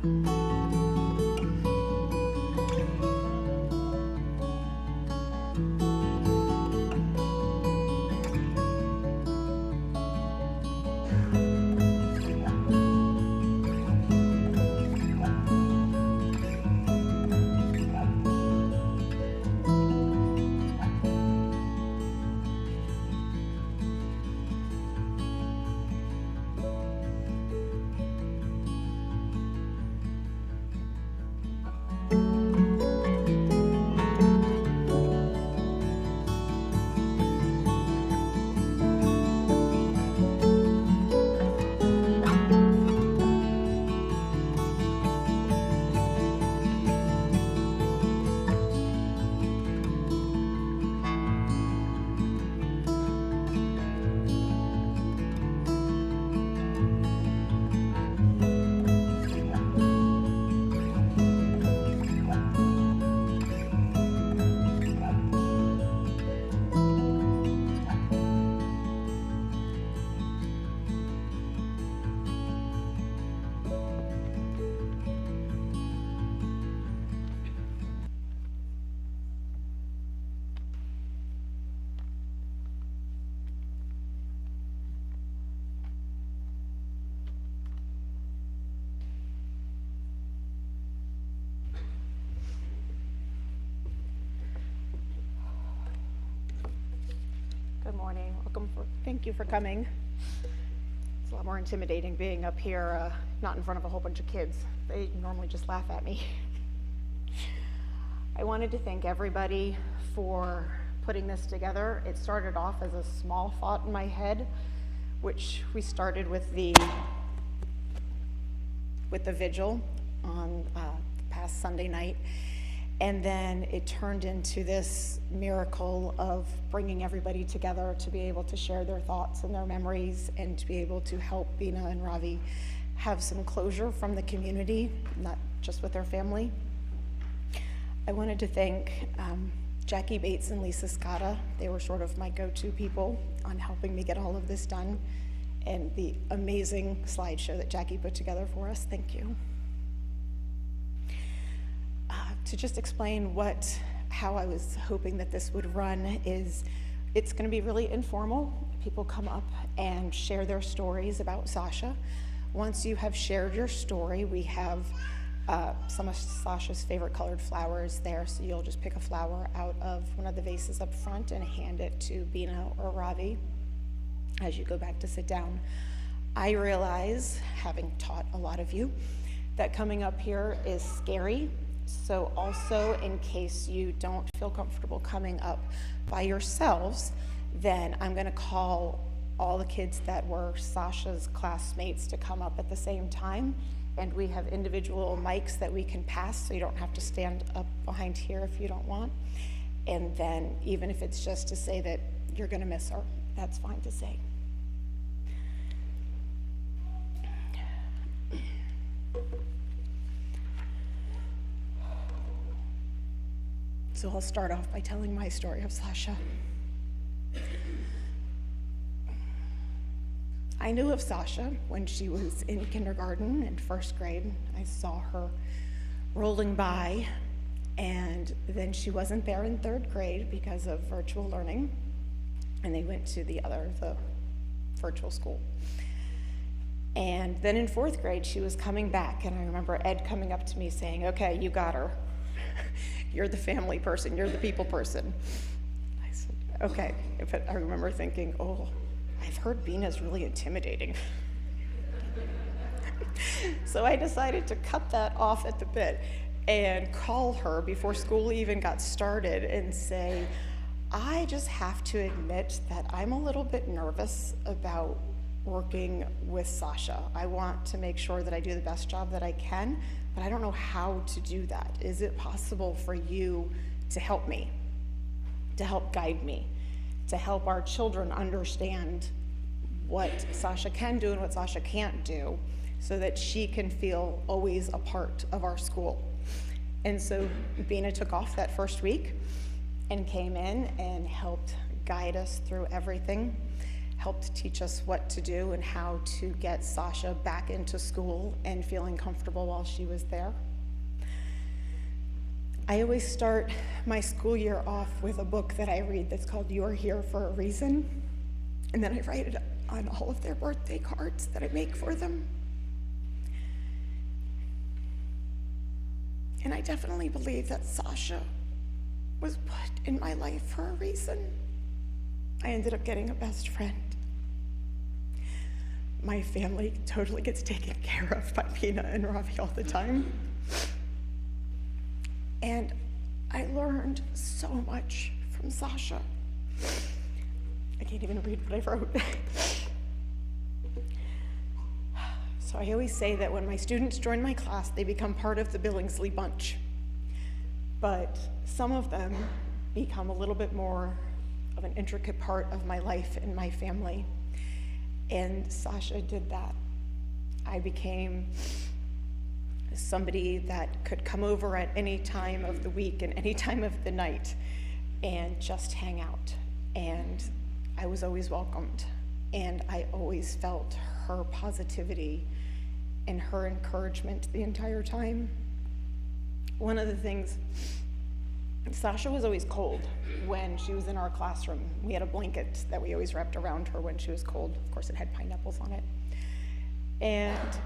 Good morning. Thank you for coming. It's a lot more intimidating being up here, not in front of a whole bunch of kids. They normally just laugh at me. I wanted to thank everybody for putting this together. It started off as a small thought in my head, which we started with the vigil on past Sunday night. And then it turned into this miracle of bringing everybody together to be able to share their thoughts and their memories and to be able to help Bina and Ravi have some closure from the community, not just with their family. I wanted to thank Jackie Bates and Lisa Scotta. They were sort of my go-to people on helping me get all of this done, and the amazing slideshow that Jackie put together for us. Thank you. To just explain how I was hoping that this would run is, it's going to be really informal. People come up and share their stories about Sasha. Once you have shared your story, we have some of Sasha's favorite colored flowers there, so you'll just pick a flower out of one of the vases up front and hand it to Bina or Ravi as you go back to sit down. I realize, having taught a lot of you, that coming up here is scary. So also, in case you don't feel comfortable coming up by yourselves, then I'm going to call all the kids that were Sasha's classmates to come up at the same time. And we have individual mics that we can pass, so you don't have to stand up behind here if you don't want. And then even if it's just to say that you're going to miss her, that's fine to say. So I'll start off by telling my story of Sasha. I knew of Sasha when she was in kindergarten and first grade. I saw her rolling by, and then she wasn't there in third grade because of virtual learning, and they went to the virtual school. And then in fourth grade, she was coming back, and I remember Ed coming up to me saying, "Okay, you got her. You're the family person, you're the people person." I said, okay. But I remember thinking, oh, I've heard Bina's really intimidating. So I decided to cut that off at the bit and call her before school even got started and say, I just have to admit that I'm a little bit nervous about working with Sasha. I want to make sure that I do the best job that I can, but I don't know how to do that. Is it possible for you to help me, to help guide me, to help our children understand what Sasha can do and what Sasha can't do, so that she can feel always a part of our school? And so Bina took off that first week and came in and helped guide us through everything. helped teach us what to do and how to get Sasha back into school and feeling comfortable while she was there. I always start my school year off with a book that I read that's called You're Here for a Reason, and then I write it on all of their birthday cards that I make for them. And I definitely believe that Sasha was put in my life for a reason. I ended up getting a best friend. My family totally gets taken care of by Pina and Ravi all the time. And I learned so much from Sasha. I can't even read what I wrote. So I always say that when my students join my class, they become part of the Billingsley bunch. But some of them become a little bit more of an intricate part of my life and my family. And Sasha did that. I became somebody that could come over at any time of the week and any time of the night and just hang out. And I was always welcomed. And I always felt her positivity and her encouragement the entire time. One of the things, Sasha was always cold when she was in our classroom. We had a blanket that we always wrapped around her when she was cold. Of course, it had pineapples on it. And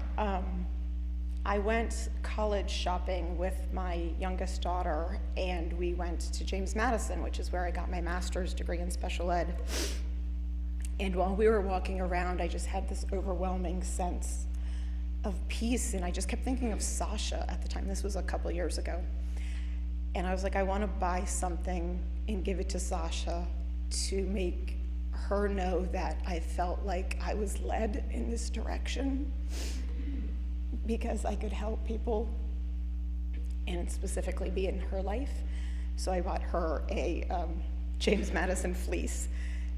I went college shopping with my youngest daughter, and we went to James Madison, which is where I got my master's degree in special ed. And while we were walking around, I just had this overwhelming sense of peace, and I just kept thinking of Sasha at the time. This was a couple years ago. And I was like, I want to buy something and give it to Sasha to make her know that I felt like I was led in this direction because I could help people and specifically be in her life. So I bought her a James Madison fleece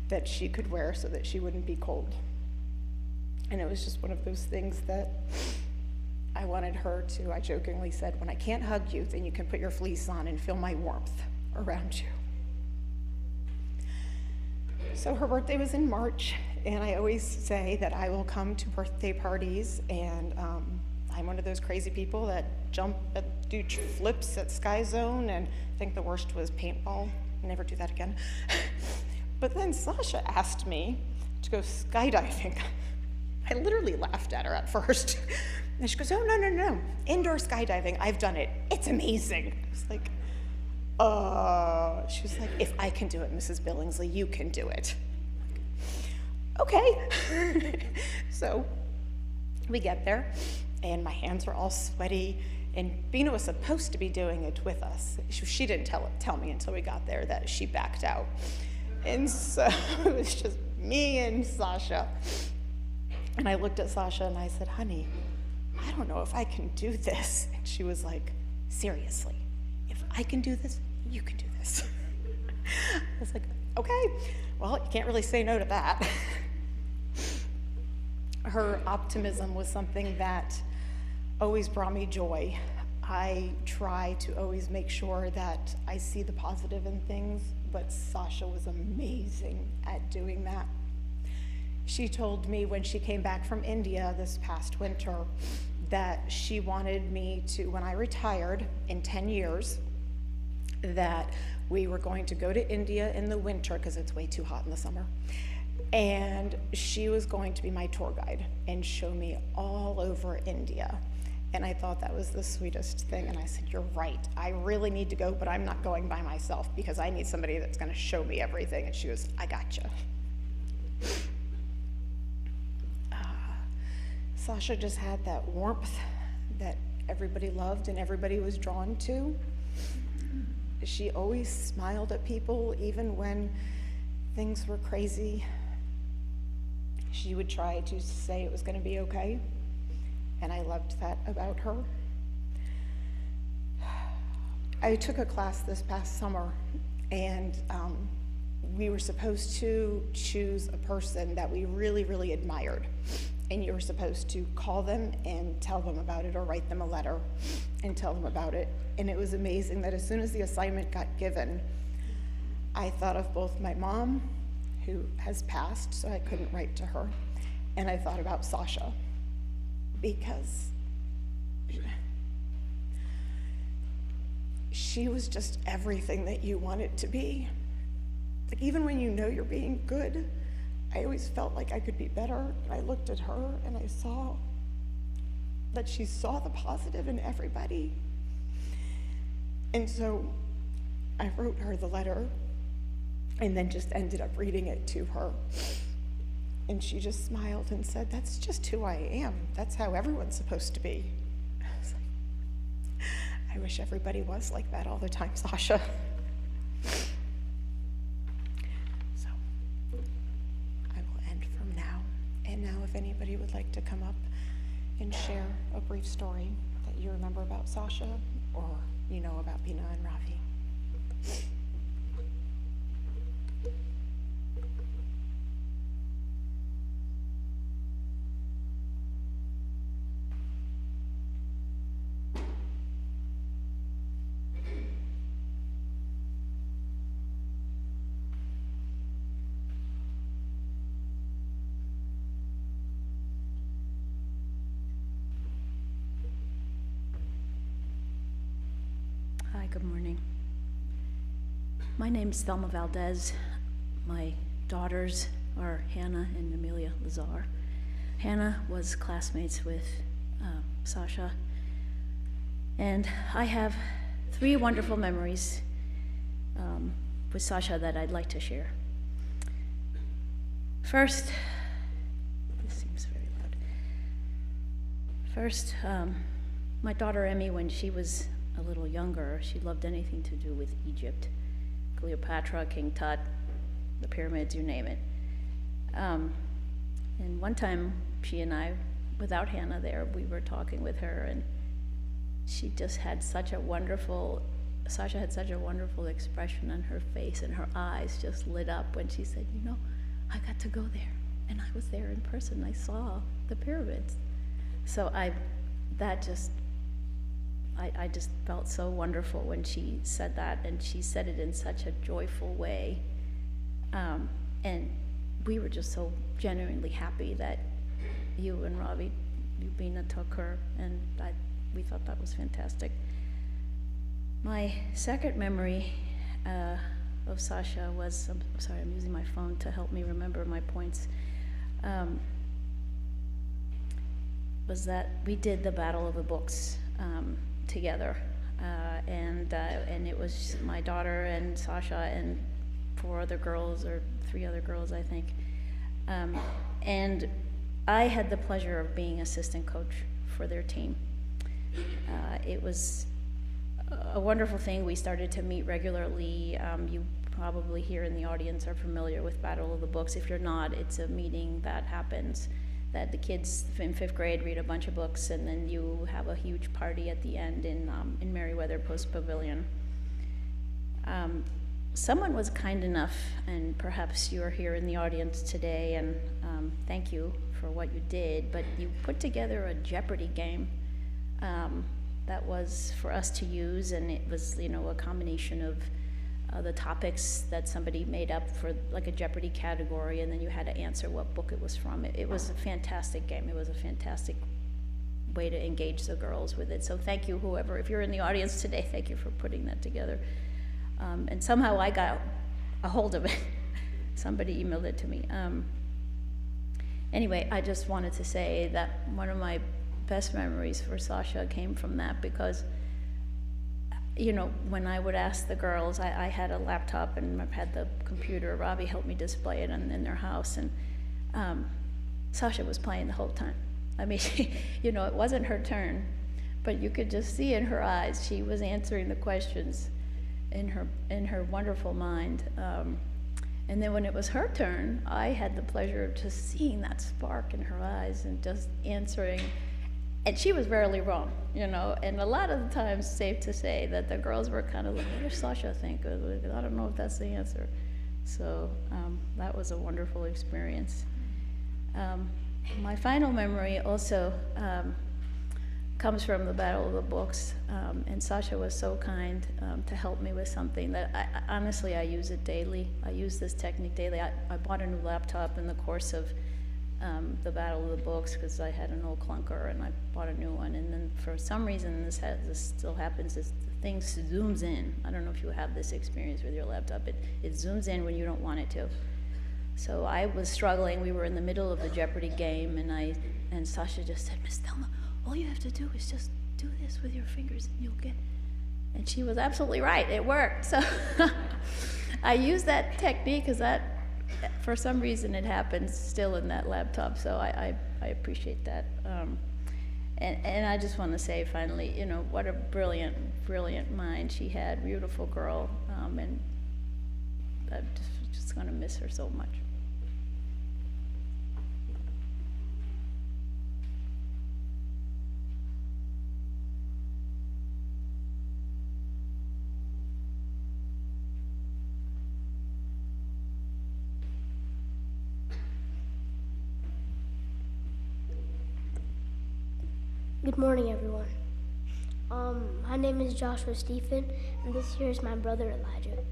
that she could wear so that she wouldn't be cold. And it was just one of those things that I wanted her to, I jokingly said, when I can't hug you, then you can put your fleece on and feel my warmth around you. So her birthday was in March, and I always say that I will come to birthday parties, and I'm one of those crazy people that do flips at Sky Zone, and I think the worst was paintball. Never do that again. But then Sasha asked me to go skydiving. I literally laughed at her at first. And she goes, oh, no. Indoor skydiving, I've done it. It's amazing. I was like, she was like, if I can do it, Mrs. Billingsley, you can do it. Okay. So we get there, and my hands were all sweaty, and Bina was supposed to be doing it with us. She didn't tell me until we got there that she backed out. And so it was just me and Sasha. And I looked at Sasha and I said, honey, I don't know if I can do this. And she was like, seriously, if I can do this, you can do this. I was like, okay, well, you can't really say no to that. Her optimism was something that always brought me joy. I try to always make sure that I see the positive in things, but Sasha was amazing at doing that. She told me when she came back from India this past winter that she wanted me to, when I retired in 10 years, that we were going to go to India in the winter because it's way too hot in the summer. And she was going to be my tour guide and show me all over India. And I thought that was the sweetest thing. And I said, you're right. I really need to go, but I'm not going by myself because I need somebody that's going to show me everything. And she goes, I gotcha. Sasha just had that warmth that everybody loved and everybody was drawn to. She always smiled at people, even when things were crazy. She would try to say it was going to be okay, and I loved that about her. I took a class this past summer, and we were supposed to choose a person that we really, really admired. And you were supposed to call them and tell them about it, or write them a letter and tell them about it. And it was amazing that as soon as the assignment got given, I thought of both my mom, who has passed, so I couldn't write to her. And I thought about Sasha, because she was just everything that you wanted to be. Like, even when you know you're being good, I always felt like I could be better. I looked at her and I saw that she saw the positive in everybody. And so I wrote her the letter and then just ended up reading it to her. And she just smiled and said, "That's just who I am. That's how everyone's supposed to be." I was like, I wish everybody was like that all the time, Sasha. So I will end from now. And now if anybody would like to come up and share a brief story that you remember about Sasha, or you know about Bina and Ravi. Hi, good morning. My name is Thelma Valdez. My daughters are Hannah and Amelia Lazar. Hannah was classmates with Sasha, and I have 3 wonderful memories with Sasha that I'd like to share. First, this seems very loud. First, my daughter Emmy, when she was a little younger, she loved anything to do with Egypt. Cleopatra, King Tut, the pyramids, you name it. And one time, she and I, without Hannah there, we were talking with her, and she just had such a wonderful, Sasha had such a wonderful expression on her face, and her eyes just lit up when she said, "You know, I got to go there, and I was there in person. I saw the pyramids." So I just felt so wonderful when she said that, and she said it in such a joyful way. And we were just so genuinely happy that you and Ravi, Bina, took her, and we thought that was fantastic. My second memory of Sasha was, I'm sorry, I'm using my phone to help me remember my points, was that we did the Battle of the Books together, and it was my daughter and Sasha and 4 other girls, or 3 other girls, I think, and I had the pleasure of being assistant coach for their team. It was a wonderful thing. We started to meet regularly. You probably here in the audience are familiar with Battle of the Books. If you're not, it's a meeting that happens that the kids in 5th grade read a bunch of books, and then you have a huge party at the end in Merriweather Post Pavilion. Someone was kind enough, and perhaps you're here in the audience today, and thank you for what you did, but you put together a Jeopardy game that was for us to use, and it was, you know, a combination of the topics that somebody made up for like a Jeopardy category, and then you had to answer what book it was from. It was a fantastic game. It was a fantastic way to engage the girls with it. So thank you, whoever, if you're in the audience today, thank you for putting that together. And somehow I got a hold of it. Somebody emailed it to me. Anyway, I just wanted to say that one of my best memories for Sasha came from that, because you know, when I would ask the girls, I had a laptop and I had the computer. Ravi helped me display it in their house, and Sasha was playing the whole time. I mean, you know, it wasn't her turn, but you could just see in her eyes she was answering the questions in her wonderful mind. And then when it was her turn, I had the pleasure of just seeing that spark in her eyes and just answering. And she was rarely wrong, you know, and a lot of the times, safe to say, that the girls were kind of like, what does Sasha think? I don't know if that's the answer. So that was a wonderful experience. My final memory also comes from the Battle of the Books, and Sasha was so kind to help me with something that honestly I use it daily. I use this technique daily. I bought a new laptop in the course of the Battle of the Books because I had an old clunker, and I bought a new one. And then for some reason this still happens. Is the thing zooms in. I don't know if you have this experience with your laptop. It zooms in when you don't want it to. So I was struggling. We were in the middle of the Jeopardy game, and Sasha just said, "Miss Thelma, all you have to do is just do this with your fingers and you'll get," and she was absolutely right. It worked. So I use that technique because that, for some reason, it happens still in that laptop. So I appreciate that. And I just want to say finally, what a brilliant, brilliant mind she had. Beautiful girl. And I'm just going to miss her so much. Good morning, everyone. My name is Joshua Stephen, and this here is my brother Elijah.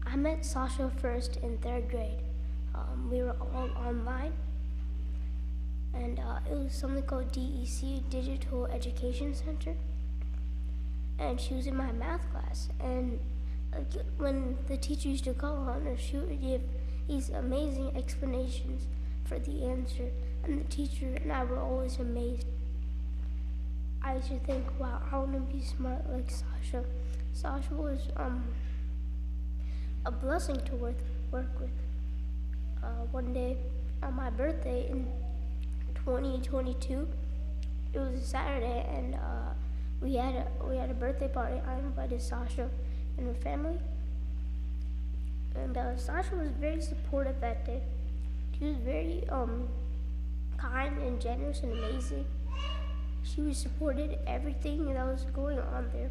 I met Sasha first in 3rd grade. We were all online, and it was something called DEC, Digital Education Center, and she was in my math class. And when the teacher used to call on her, she would give these amazing explanations for the answer, and the teacher and I were always amazed. I used to think, wow, I want to be smart like Sasha. Sasha was a blessing to work with. One day on my birthday in 2022, it was a Saturday, and we had a birthday party. I invited Sasha and her family. And Sasha was very supportive that day. She was very kind and generous and amazing. She supported everything that was going on there.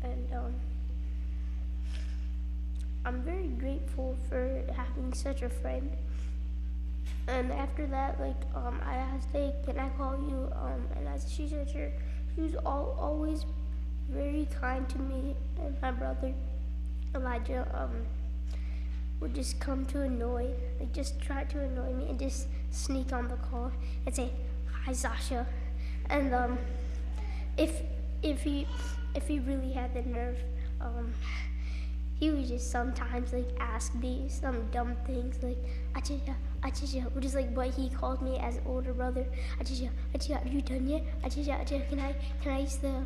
And I'm very grateful for having such a friend. And after that, I asked, "Hey, can I call you?" And she said sure. She was always very kind to me and my brother Elijah. Would just come to just try to annoy me and just sneak on the call and say, "Hi, Sasha." And if he really had the nerve, he would just sometimes ask me some dumb things like Achicha, which is what he called me as older brother. Achicha, are you done yet? Achicha, can I use the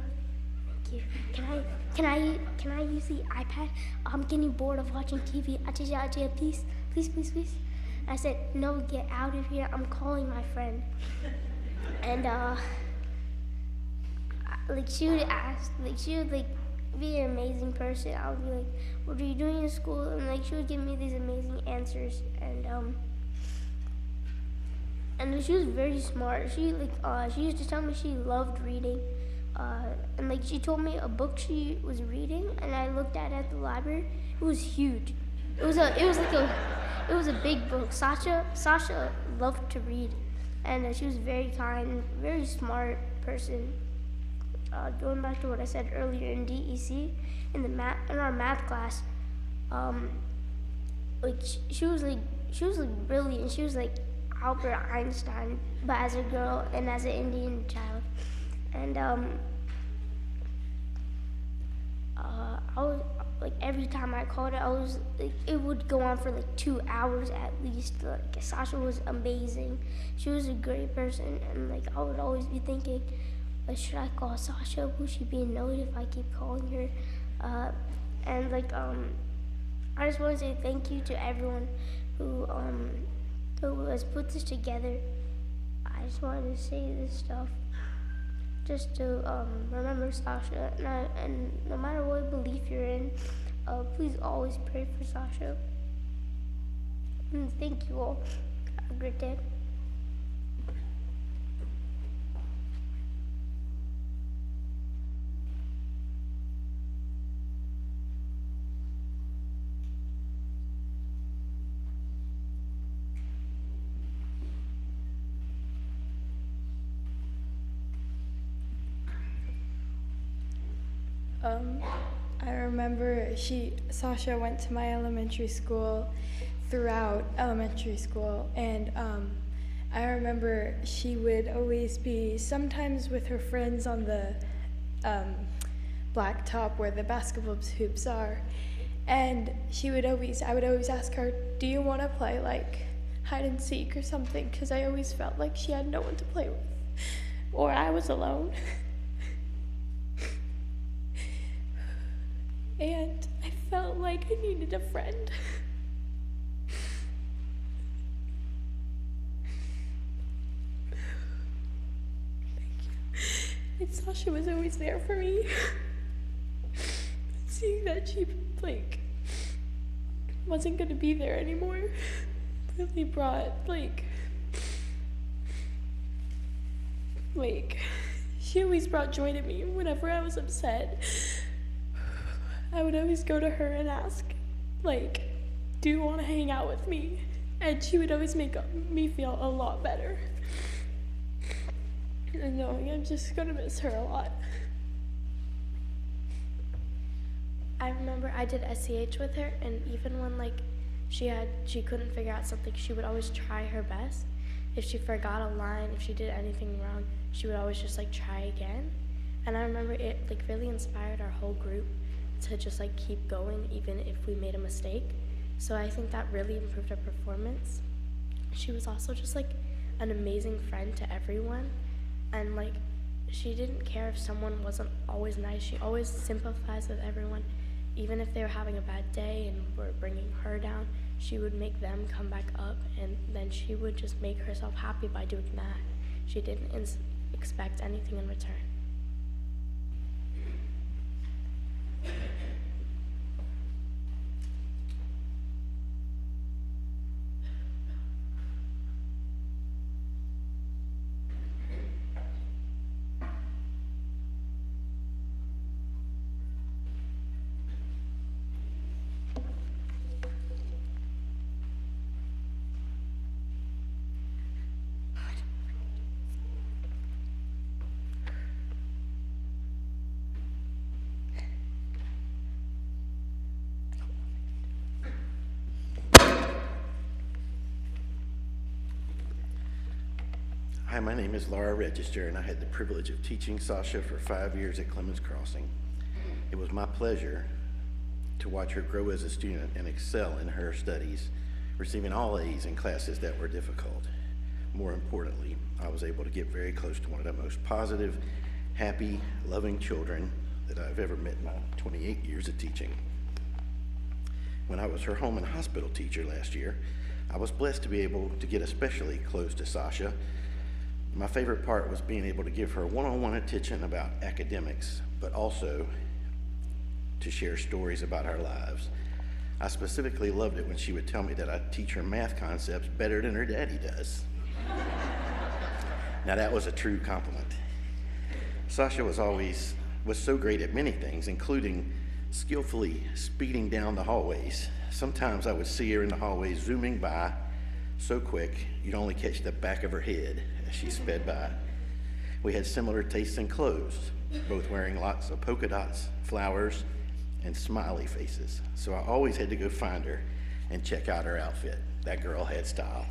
Can I use the iPad? I'm getting bored of watching TV. Achicha, please. I said, "No, get out of here. I'm calling my friend." And she would ask, she would be an amazing person. I would be like, "What are you doing in school?" And she would give me these amazing answers. And she was very smart. She used to tell me she loved reading. And she told me a book she was reading, and I looked at the library. It was huge. It was a big book. Sasha loved to read, and she was very kind, very smart person. Going back to what I said earlier in DEC, in our math class, she was brilliant. She was Albert Einstein, but as a girl and as an Indian child. And I was every time I called her, I was it would go on for 2 hours at least. Sasha was amazing. She was a great person, and I would always be thinking, should I call Sasha? Will she be annoyed if I keep calling her? And I just want to say thank you to everyone who has put this together. I just wanted to say this stuff just to remember Sasha, and no matter what belief you're in, please always pray for Sasha. And thank you all. Have a great day. I remember Sasha went to my elementary school throughout elementary school, and I remember she would always be sometimes with her friends on the blacktop where the basketball hoops are, and I would always ask her, do you want to play like hide and seek or something, because I always felt like she had no one to play with, or I was alone. And I felt like I needed a friend. Thank you. And Sasha was always there for me. Seeing that she wasn't gonna be there anymore really brought she always brought joy to me whenever I was upset. I would always go to her and ask, do you want to hang out with me? And she would always make me feel a lot better. And knowing I'm just going to miss her a lot. I remember I did SCH with her, and even when she couldn't figure out something, she would always try her best. If she forgot a line, if she did anything wrong, she would always just try again. And I remember it really inspired our whole group to just keep going even if we made a mistake. So I think that really improved our performance. She was also just an amazing friend to everyone, and she didn't care if someone wasn't always nice. She always sympathized with everyone. Even if they were having a bad day and were bringing her down, she would make them come back up, and then she would just make herself happy by doing that. She didn't expect anything in return. Hi, my name is Laura Register, and I had the privilege of teaching Sasha for 5 years at Clemens Crossing. It was my pleasure to watch her grow as a student and excel in her studies, receiving all A's in classes that were difficult. More importantly, I was able to get very close to one of the most positive, happy, loving children that I've ever met in my 28 years of teaching. When I was her home and hospital teacher last year, I was blessed to be able to get especially close to Sasha. My favorite part was being able to give her one-on-one attention about academics, but also to share stories about our lives. I specifically loved it when she would tell me that I teach her math concepts better than her daddy does. Now that was a true compliment. Sasha was so great at many things, including skillfully speeding down the hallways. Sometimes I would see her in the hallways zooming by so quick you'd only catch the back of her head as she sped by. We had similar tastes in clothes, both wearing lots of polka dots, flowers, and smiley faces. So I always had to go find her and check out her outfit. That girl had style.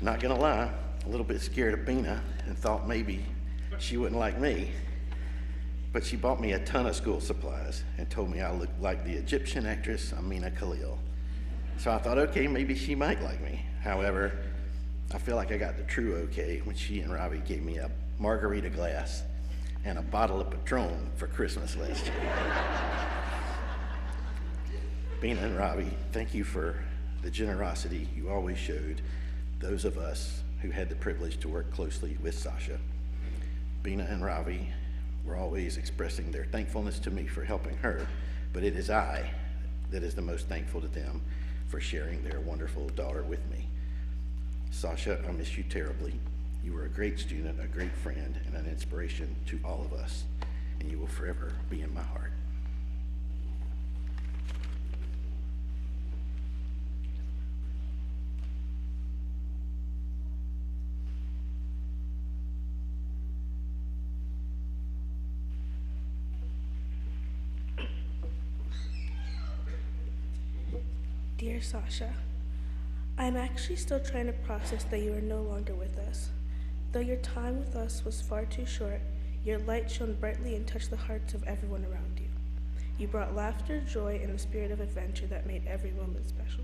Not gonna lie, a little bit scared of Bina and thought maybe she wouldn't like me. But she bought me a ton of school supplies and told me I looked like the Egyptian actress Amina Khalil. So I thought, okay, maybe she might like me. However, I feel like I got the true okay when she and Robbie gave me a margarita glass and a bottle of Patron for Christmas last year. Bina and Robbie, thank you for the generosity you always showed those of us who had the privilege to work closely with Sasha. Bina and Robbie were always expressing their thankfulness to me for helping her, but it is I that is the most thankful to them for sharing their wonderful daughter with me. Sasha, I miss you terribly. You were a great student, a great friend, and an inspiration to all of us, and you will forever be in my heart. Sasha. I'm actually still trying to process that you are no longer with us. Though your time with us was far too short, your light shone brightly and touched the hearts of everyone around you. You brought laughter, joy, and the spirit of adventure that made every moment special.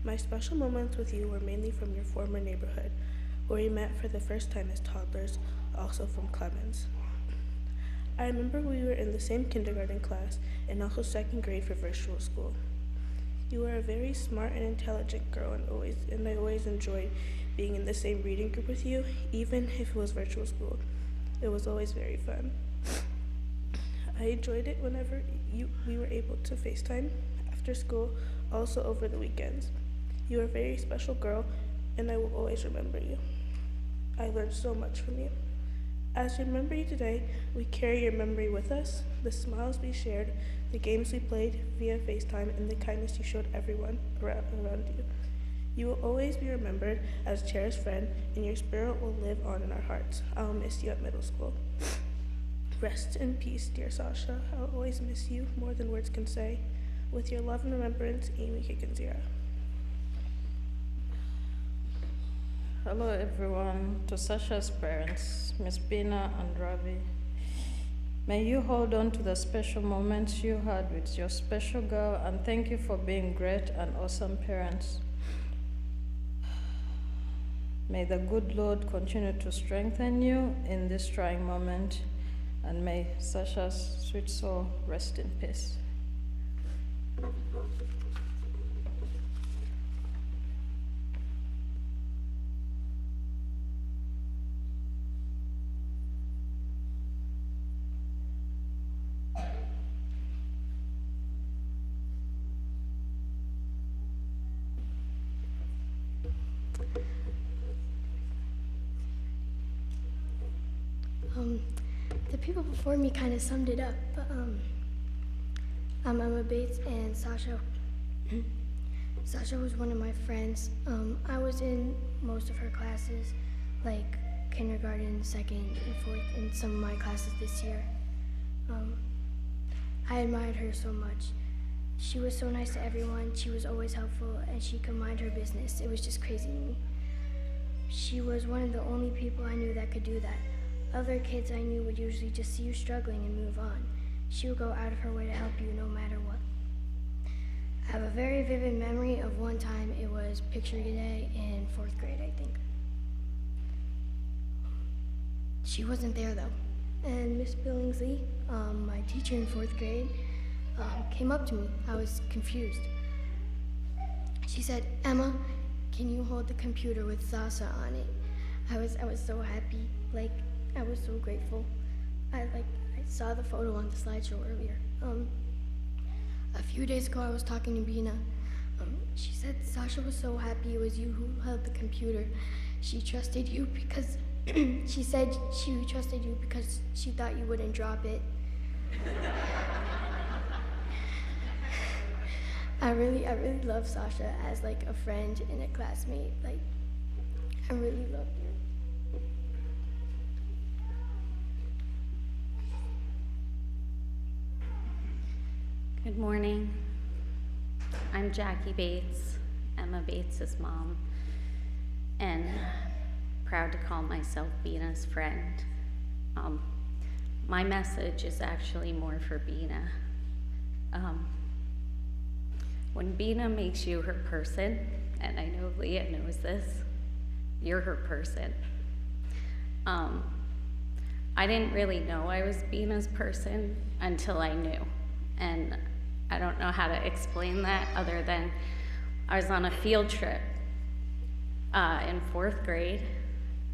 My special moments with you were mainly from your former neighborhood, where we met for the first time as toddlers, also from Clemens. I remember we were in the same kindergarten class and also second grade for virtual school. You were a very smart and intelligent girl, and I always enjoyed being in the same reading group with you, even if it was virtual school. It was always very fun. I enjoyed it whenever we were able to FaceTime after school, also over the weekends. You are a very special girl, and I will always remember you. I learned so much from you. As we remember you today, we carry your memory with us, the smiles we shared, the games we played via FaceTime, and the kindness you showed everyone around you. You will always be remembered as a cherished friend, and your spirit will live on in our hearts. I will miss you at middle school. Rest in peace, dear Sasha. I will always miss you more than words can say. With your love and remembrance, Amy Kickinzira. Hello everyone, to Sasha's parents, Miss Bina and Ravi. May you hold on to the special moments you had with your special girl, and thank you for being great and awesome parents. May the good Lord continue to strengthen you in this trying moment, and may Sasha's sweet soul rest in peace. The people before me kind of summed it up, but I'm Emma Bates, and Sasha was one of my friends. I was in most of her classes, like kindergarten, second, and fourth, in some of my classes this year. I admired her so much. She was so nice to everyone, she was always helpful, and she could mind her business. It was just crazy to me. She was one of the only people I knew that could do that. Other kids I knew would usually just see you struggling and move on. She would go out of her way to help you no matter what. I have a very vivid memory of one time. It was picture day in fourth grade, I think. She wasn't there though. And Miss Billingsley, my teacher in fourth grade, came up to me. I was confused. She said, "Emma, can you hold the computer with Sasha on it?" I was so happy. I was so grateful. I saw the photo on the slideshow earlier. A few days ago, I was talking to Bina. She said Sasha was so happy it was you who held the computer. She trusted you because she said she trusted you because she thought you wouldn't drop it. I really love Sasha as a friend and a classmate. I really loved her. Good morning. I'm Jackie Bates, Emma Bates' mom, and proud to call myself Bina's friend. My message is actually more for Bina. When Bina makes you her person, and I know Leah knows this, you're her person. I didn't really know I was Bina's person until I knew. And I don't know how to explain that other than I was on a field trip in fourth grade,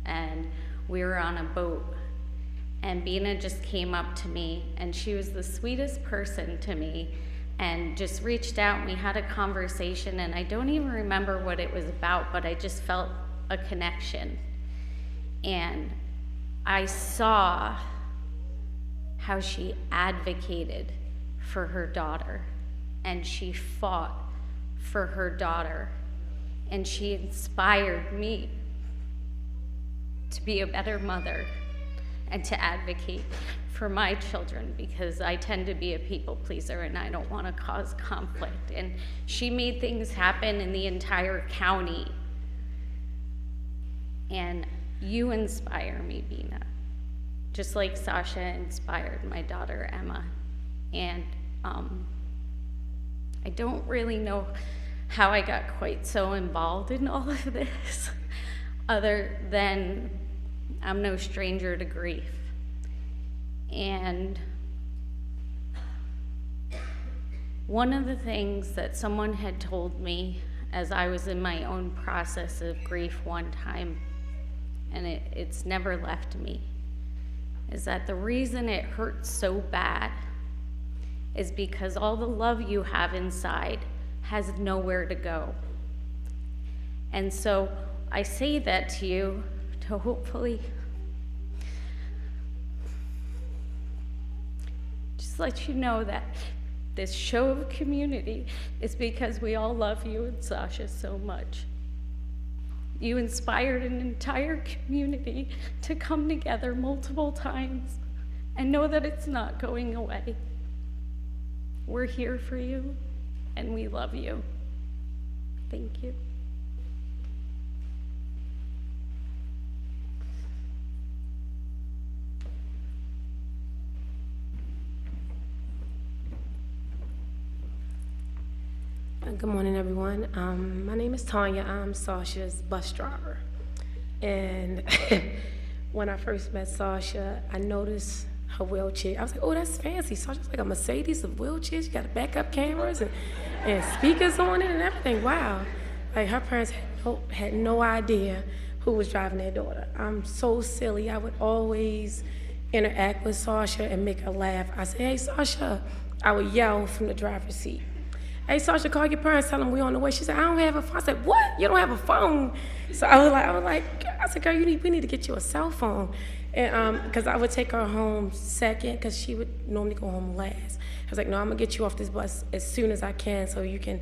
and we were on a boat, and Bina just came up to me, and she was the sweetest person to me, and just reached out, and we had a conversation, and I don't even remember what it was about, but I just felt a connection. And I saw how she advocated for her daughter, and she fought for her daughter, and she inspired me to be a better mother, and to advocate for my children, because I tend to be a people pleaser and I don't want to cause conflict. And she made things happen in the entire county. And you inspire me, Bina, just like Sasha inspired my daughter, Emma. And I don't really know how I got quite so involved in all of this, other than I'm no stranger to grief. And one of the things that someone had told me as I was in my own process of grief one time, and it's never left me, is that the reason it hurts so bad is because all the love you have inside has nowhere to go. And so I say that to you to hopefully just let you know that this show of community is because we all love you and Sasha so much. You inspired an entire community to come together multiple times and know that it's not going away. We're here for you and we love you. Thank you. Good morning, everyone. My name is Tanya. I'm Sasha's bus driver. And when I first met Sasha, I noticed her wheelchair. I was like, oh, that's fancy. Sasha's like a Mercedes of wheelchairs. She got backup cameras and speakers on it and everything. Wow. Like, her parents had no idea who was driving their daughter. I'm so silly. I would always interact with Sasha and make her laugh. I said, hey, Sasha. I would yell from the driver's seat. Hey, Sasha, call your parents, tell them we're on the way. She said, I don't have a phone. I said, what? You don't have a phone? So I said, girl, we need to get you a cell phone. And because I would take her home second, because she would normally go home last. I was like, no, I'm gonna get you off this bus as soon as I can so you can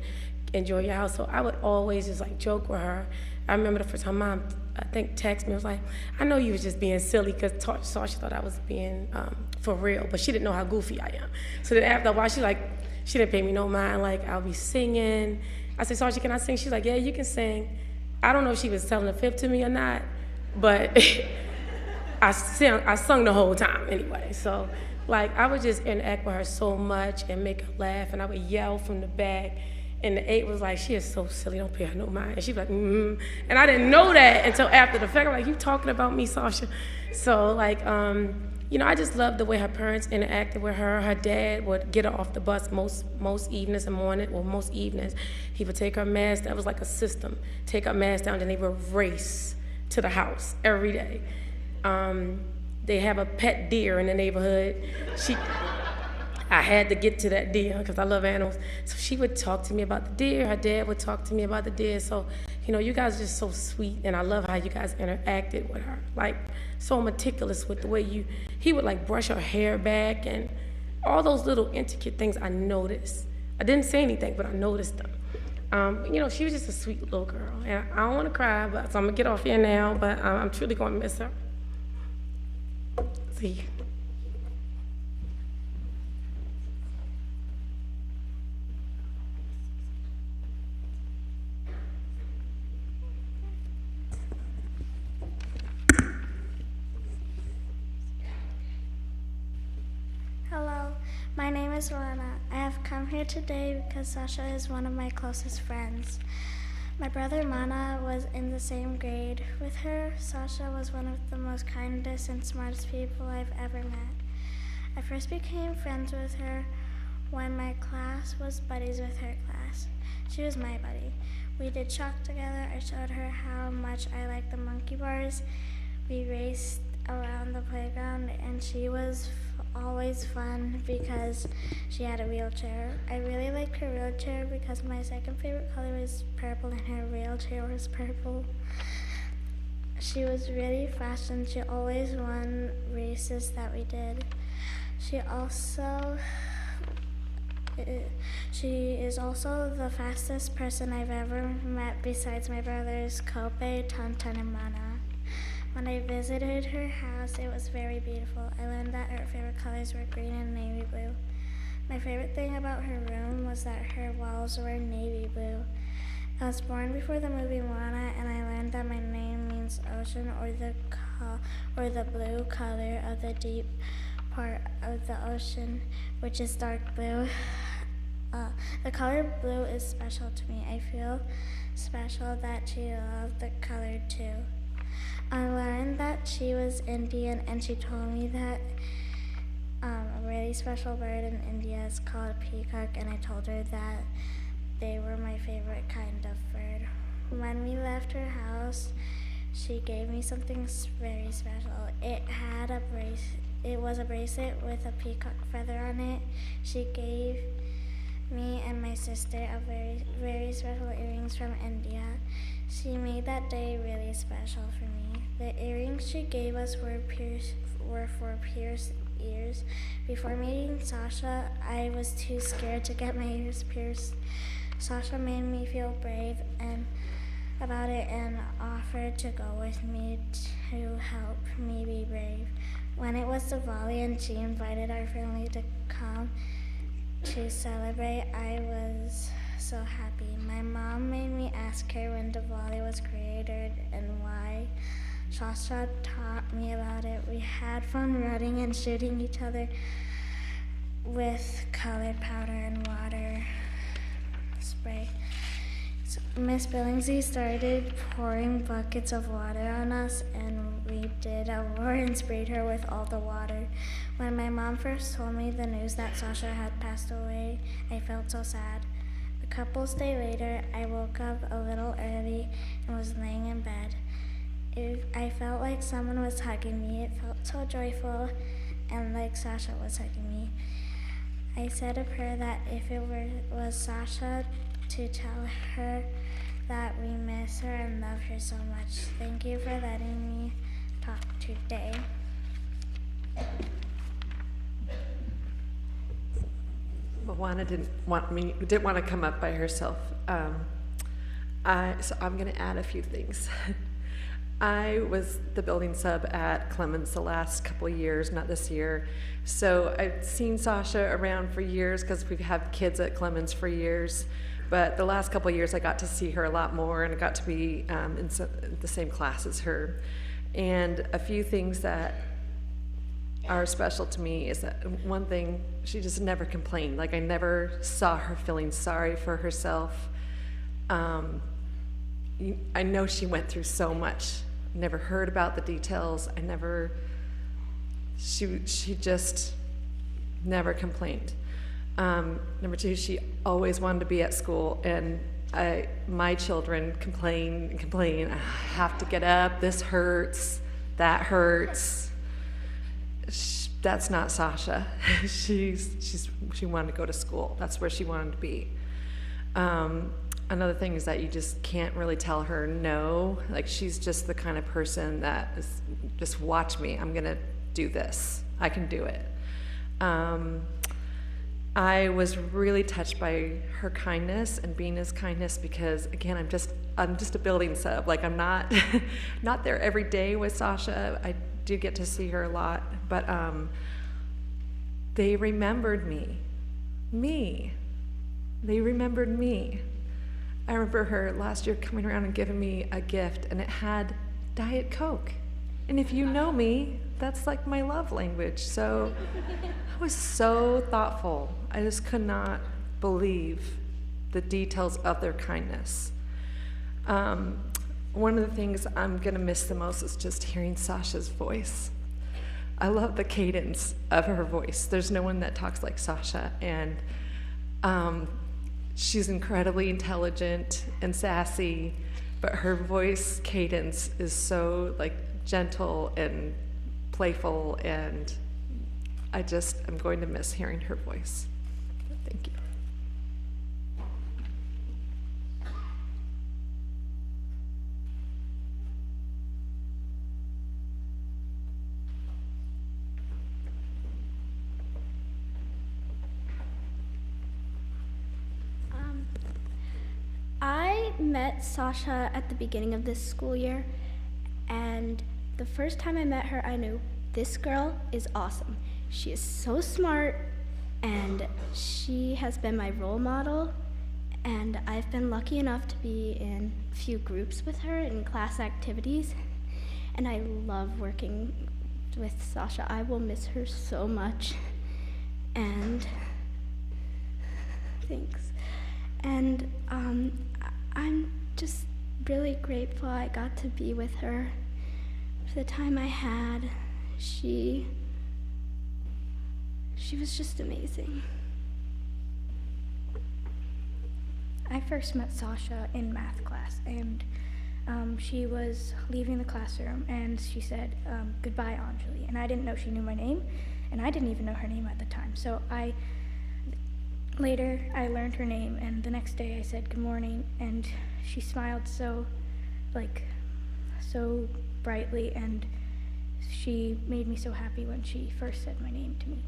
enjoy your house. So I would always just like joke with her. I remember the first time Mom, I think, texted me, was like, I know you was just being silly, because Sasha thought I was being for real, but she didn't know how goofy I am. So then after a while, she didn't pay me no mind. Like, I'll be singing. I said, Sasha, can I sing? She's like, yeah, you can sing. I don't know if she was telling the fib to me or not, but I sung the whole time anyway. So, like, I would just interact with her so much and make her laugh, and I would yell from the back. And the 8 was like, she is so silly, don't pay her no mind. And she'd be like, mm-hmm. And I didn't know that until after the fact. I'm like, you talking about me, Sasha? So, like, I just loved the way her parents interacted with her. Her dad would get her off the bus most evenings and morning, or most evenings. He would take her mask. That was like a system. Take her mask down, then they would race to the house every day. They have a pet deer in the neighborhood. I had to get to that deer because I love animals. So she would talk to me about the deer. Her dad would talk to me about the deer. So, you guys are just so sweet, and I love how you guys interacted with her. Like, so meticulous with the way he would like brush her hair back and all those little intricate things I noticed. I didn't say anything, but I noticed them. She was just a sweet little girl. And I don't want to cry, so I'm going to get off here now, but I'm truly going to miss her. See you. Hello, my name is Lana. I have come here today because Sasha is one of my closest friends. My brother Mana was in the same grade with her. Sasha was one of the most kindest and smartest people I've ever met. I first became friends with her when my class was buddies with her class. She was my buddy. We did chalk together. I showed her how much I liked the monkey bars. We raced around the playground, and she was always fun because she had a wheelchair. I really liked her wheelchair because my second favorite color was purple and her wheelchair was purple. She was really fast and she always won races that we did. She is also the fastest person I've ever met besides my brothers Kope, Tantan, and Mana. When I visited her house, it was very beautiful. I learned that her favorite colors were green and navy blue. My favorite thing about her room was that her walls were navy blue. I was born before the movie Moana, and I learned that my name means ocean, or the blue color of the deep part of the ocean, which is dark blue. The color blue is special to me. I feel special that she loved the color too. I learned that she was Indian, and she told me that a really special bird in India is called a peacock, and I told her that they were my favorite kind of bird. When we left her house, she gave me something very special. It was a bracelet with a peacock feather on it. She gave me and my sister a very special earrings from India. She made that day really special for me. The earrings she gave us were for pierced ears. Before meeting Sasha, I was too scared to get my ears pierced. Sasha made me feel brave about it and offered to go with me to help me be brave. When it was Diwali and she invited our family to come to celebrate, I was so happy. My mom made me ask her when Diwali was created and why. Sasha taught me about it. We had fun running and shooting each other with colored powder and water spray. So Miss Billingsley started pouring buckets of water on us, and we did a war and sprayed her with all the water. When my mom first told me the news that Sasha had passed away, I felt so sad. A couple days later, I woke up a little early and was laying in bed. I felt like someone was hugging me. It felt so joyful, and like Sasha was hugging me. I said a prayer that if it was Sasha, to tell her that we miss her and love her so much. Thank you for letting me talk today. Moana didn't want to come up by herself. So I'm going to add a few things. I was the building sub at Clemens the last couple of years, not this year. So I've seen Sasha around for years because we've had kids at Clemens for years. But the last couple of years I got to see her a lot more, and I got to be in the same class as her. And a few things that are special to me is that one thing, she just never complained. Like, I never saw her feeling sorry for herself. I know she went through so much. Never heard about the details. She just never complained. Number two, she always wanted to be at school, and my children complain, I have to get up, this hurts, that hurts. That's not Sasha. She wanted to go to school. That's where she wanted to be. Another thing is that you just can't really tell her no. Like, she's just the kind of person that is, just watch me, I'm gonna do this, I can do it. I was really touched by her kindness and Bina's kindness because, again, I'm just a building sub. Like, I'm not not there every day with Sasha. I do get to see her a lot, but they remembered me. They remembered me. I remember her last year coming around and giving me a gift, and it had Diet Coke. And if you know me, that's like my love language. So I was so thoughtful. I just could not believe the details of their kindness. One of the things I'm gonna miss the most is just hearing Sasha's voice. I love the cadence of her voice. There's no one that talks like Sasha, and she's incredibly intelligent and sassy, but her voice cadence is so like gentle and playful, and I'm going to miss hearing her voice. Thank you. I met Sasha at the beginning of this school year, and the first time I met her, I knew this girl is awesome. She is so smart, and she has been my role model, and I've been lucky enough to be in a few groups with her in class activities, and I love working with Sasha. I will miss her so much, and thanks. And I'm just really grateful I got to be with her. For the time I had, she was just amazing. I first met Sasha in math class, and she was leaving the classroom, and she said, "Goodbye, Anjali." And I didn't know she knew my name, and I didn't even know her name at the time. So later I learned her name, and the next day I said good morning, and she smiled so brightly, and she made me so happy when she first said my name to me.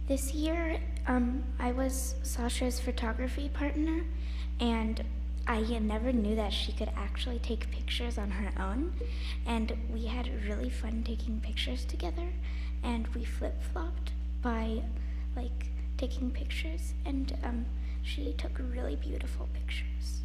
This year, I was Sasha's photography partner, and I never knew that she could actually take pictures on her own, and we had really fun taking pictures together, and we flip-flopped by taking pictures, and she took really beautiful pictures.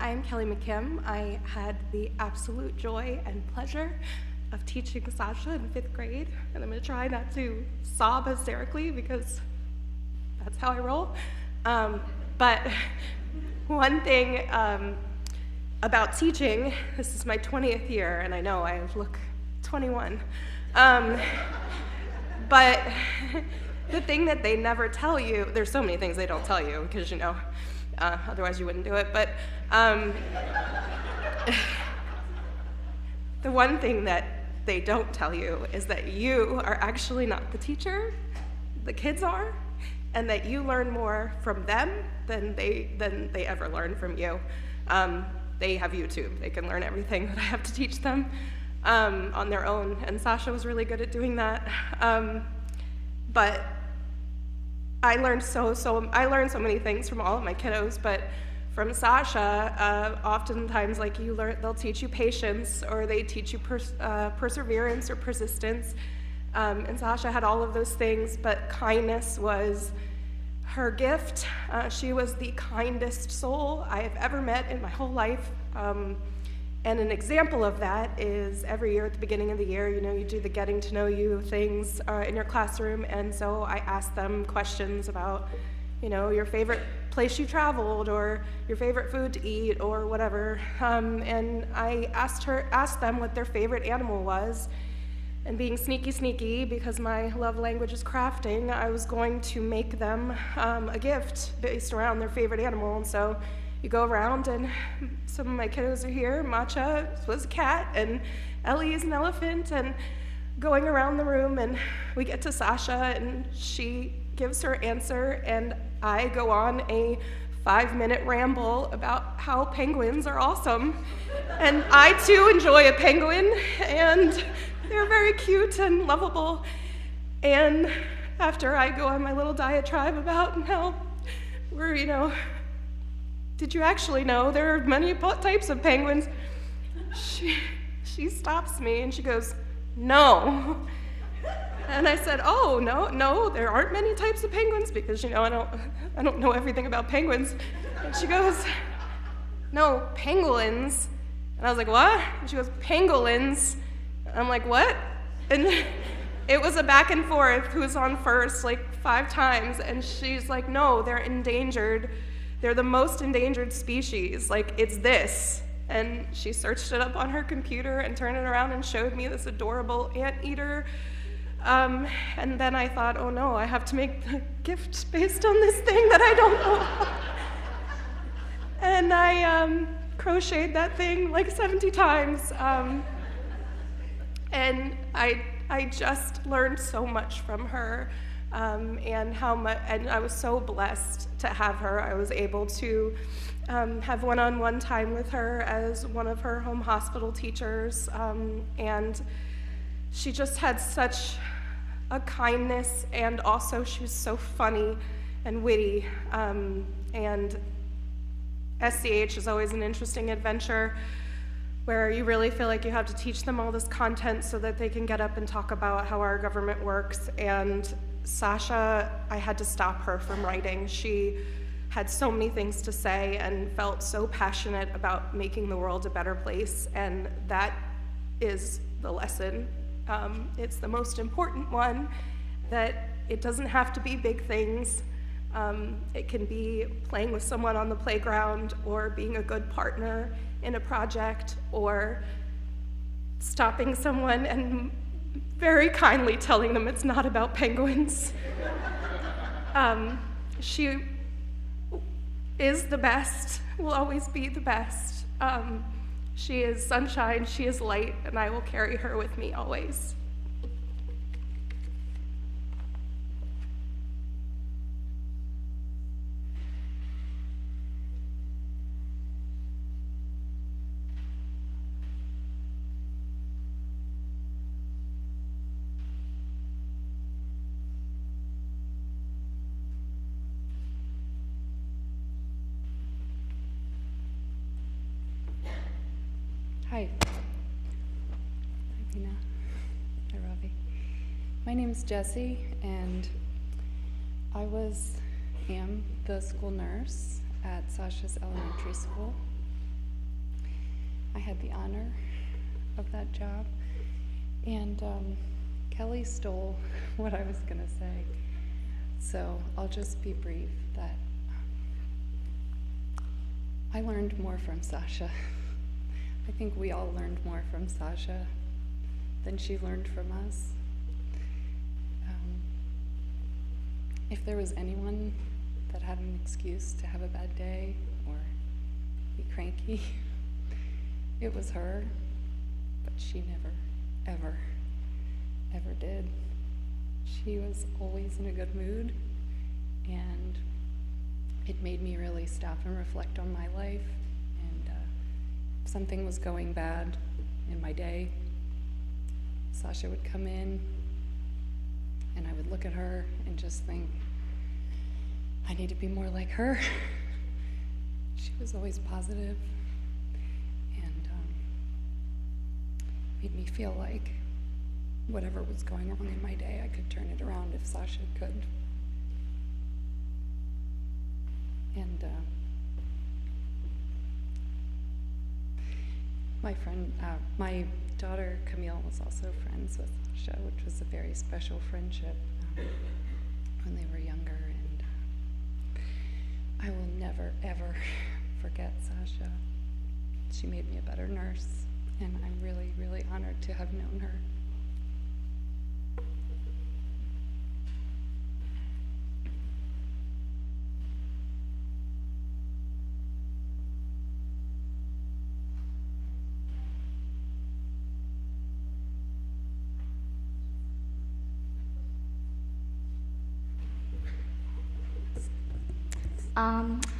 I'm Kelly McKim. I had the absolute joy and pleasure of teaching Sasha in 5th grade, and I'm going to try not to sob hysterically because that's how I roll. But one thing about teaching, this is my 20th year, and I know I look 21, but the thing that they never tell you, there's so many things they don't tell you because, otherwise you wouldn't do it, but the one thing that they don't tell you is that you are actually not the teacher, the kids are, and that you learn more from them than they ever learn from you. They have YouTube. They can learn everything that I have to teach them on their own, and Sasha was really good at doing that. But I learned so many things from all of my kiddos, but from Sasha, oftentimes they'll teach you patience, or they teach you perseverance or persistence. And Sasha had all of those things, but kindness was her gift. She was the kindest soul I have ever met in my whole life. And an example of that is every year at the beginning of the year, you do the getting to know you things in your classroom. And so I asked them questions about, your favorite place you traveled, or your favorite food to eat, or whatever. And I asked them what their favorite animal was. And being sneaky, because my love language is crafting, I was going to make them a gift based around their favorite animal. And so you go around, and some of my kiddos are here. Matcha was a cat, and Ellie is an elephant, and going around the room, and we get to Sasha, and she gives her answer, and I go on a 5-minute ramble about how penguins are awesome. And I too enjoy a penguin, and they're very cute and lovable. And after I go on my little diatribe about how we're, did you actually know there are many types of penguins? She stops me and she goes, "No." And I said, "Oh, no, there aren't many types of penguins because, I don't know everything about penguins." And she goes, "No, pangolins." And I was like, "What?" And she goes, "Pangolins." And I'm like, "What?" And it was a back and forth who's on first 5 times. And she's like, "No, they're endangered. They're the most endangered species. It's this." And she searched it up on her computer and turned it around and showed me this adorable anteater. And then I thought, oh no, I have to make the gift based on this thing that I don't know. And crocheted that thing like 70 times. And I just learned so much from her, and I was so blessed to have her. I was able to have one-on-one time with her as one of her home hospital teachers, and she just had such a kindness, and also she was so funny and witty, and SCH is always an interesting adventure where you really feel like you have to teach them all this content so that they can get up and talk about how our government works. And Sasha, I had to stop her from writing. She had so many things to say and felt so passionate about making the world a better place, and that is the lesson. It's the most important one, that it doesn't have to be big things. It can be playing with someone on the playground, or being a good partner in a project, or stopping someone and very kindly telling them it's not about penguins. She is the best, will always be the best. She is sunshine, she is light, and I will carry her with me always. Hi. Hi, Vina. Hi, Ravi. My name is Jessie, and I am the school nurse at Sasha's elementary school. I had the honor of that job, and Kelly stole what I was gonna say, so I'll just be brief. That I learned more from Sasha. I think we all learned more from Sasha than she learned from us. If there was anyone that had an excuse to have a bad day or be cranky, it was her, but she never, ever, ever did. She was always in a good mood, and it made me really stop and reflect on my life. If something was going bad in my day, Sasha would come in, and I would look at her and just think, I need to be more like her. She was always positive, and made me feel like whatever was going wrong in my day, I could turn it around if Sasha could. And my daughter Camille was also friends with Sasha, which was a very special friendship when they were younger, and I will never, ever forget Sasha. She made me a better nurse, and I'm really, really honored to have known her.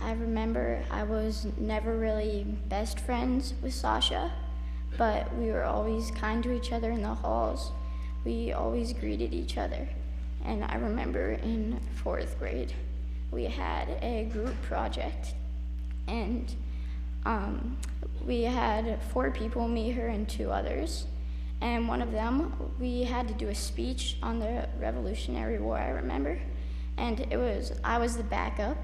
I remember I was never really best friends with Sasha, but we were always kind to each other in the halls. We always greeted each other. And I remember in 4th grade, we had a group project, and we had 4 people, me, her, and 2 others. And one of them, we had to do a speech on the Revolutionary War, I remember. And I was the backup,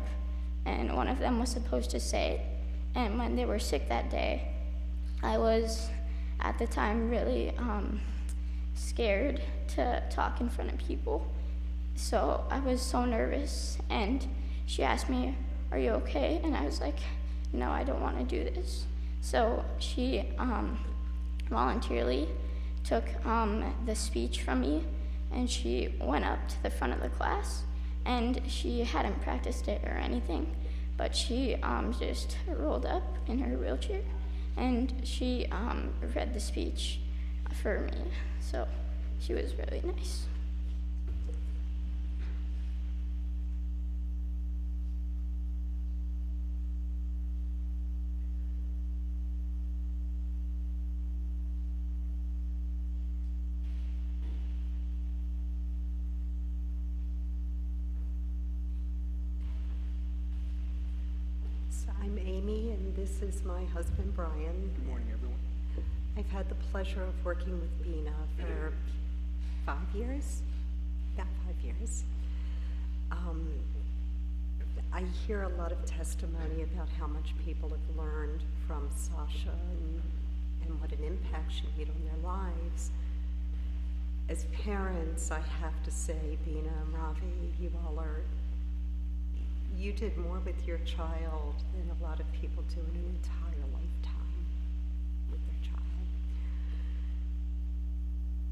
and one of them was supposed to say it. And when they were sick that day, I was, at the time, really scared to talk in front of people. So I was so nervous, and she asked me, "Are you okay?" And I was like, "No, I don't want to do this." So she voluntarily took the speech from me, and she went up to the front of the class, and she hadn't practiced it or anything, but she just rolled up in her wheelchair, and she read the speech for me. So she was really nice. I'm Amy, and this is my husband, Brian. Good morning, everyone. I've had the pleasure of working with Bina for 5 years, about 5 years. I hear a lot of testimony about how much people have learned from Sasha and what an impact she made on their lives. As parents, I have to say, Bina and Ravi, you did more with your child than a lot of people do in an entire lifetime with their child.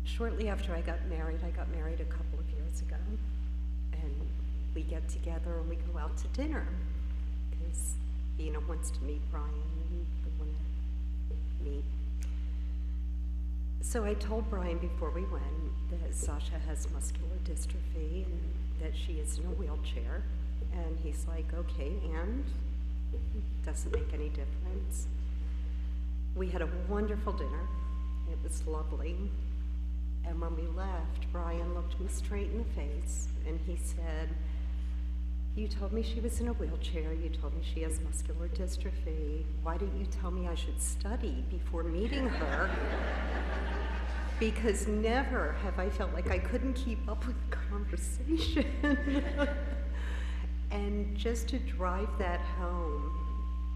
Shortly after I got married a couple of years ago, and we get together and we go out to dinner because Bina wants to meet Brian and we want to meet. So I told Brian before we went that Sasha has muscular dystrophy and that she is in a wheelchair. And he's like, okay, and? It doesn't make any difference. We had a wonderful dinner. It was lovely. And when we left, Brian looked me straight in the face and he said, you told me she was in a wheelchair. You told me she has muscular dystrophy. Why didn't you tell me I should study before meeting her? Because never have I felt like I couldn't keep up with the conversation. And just to drive that home,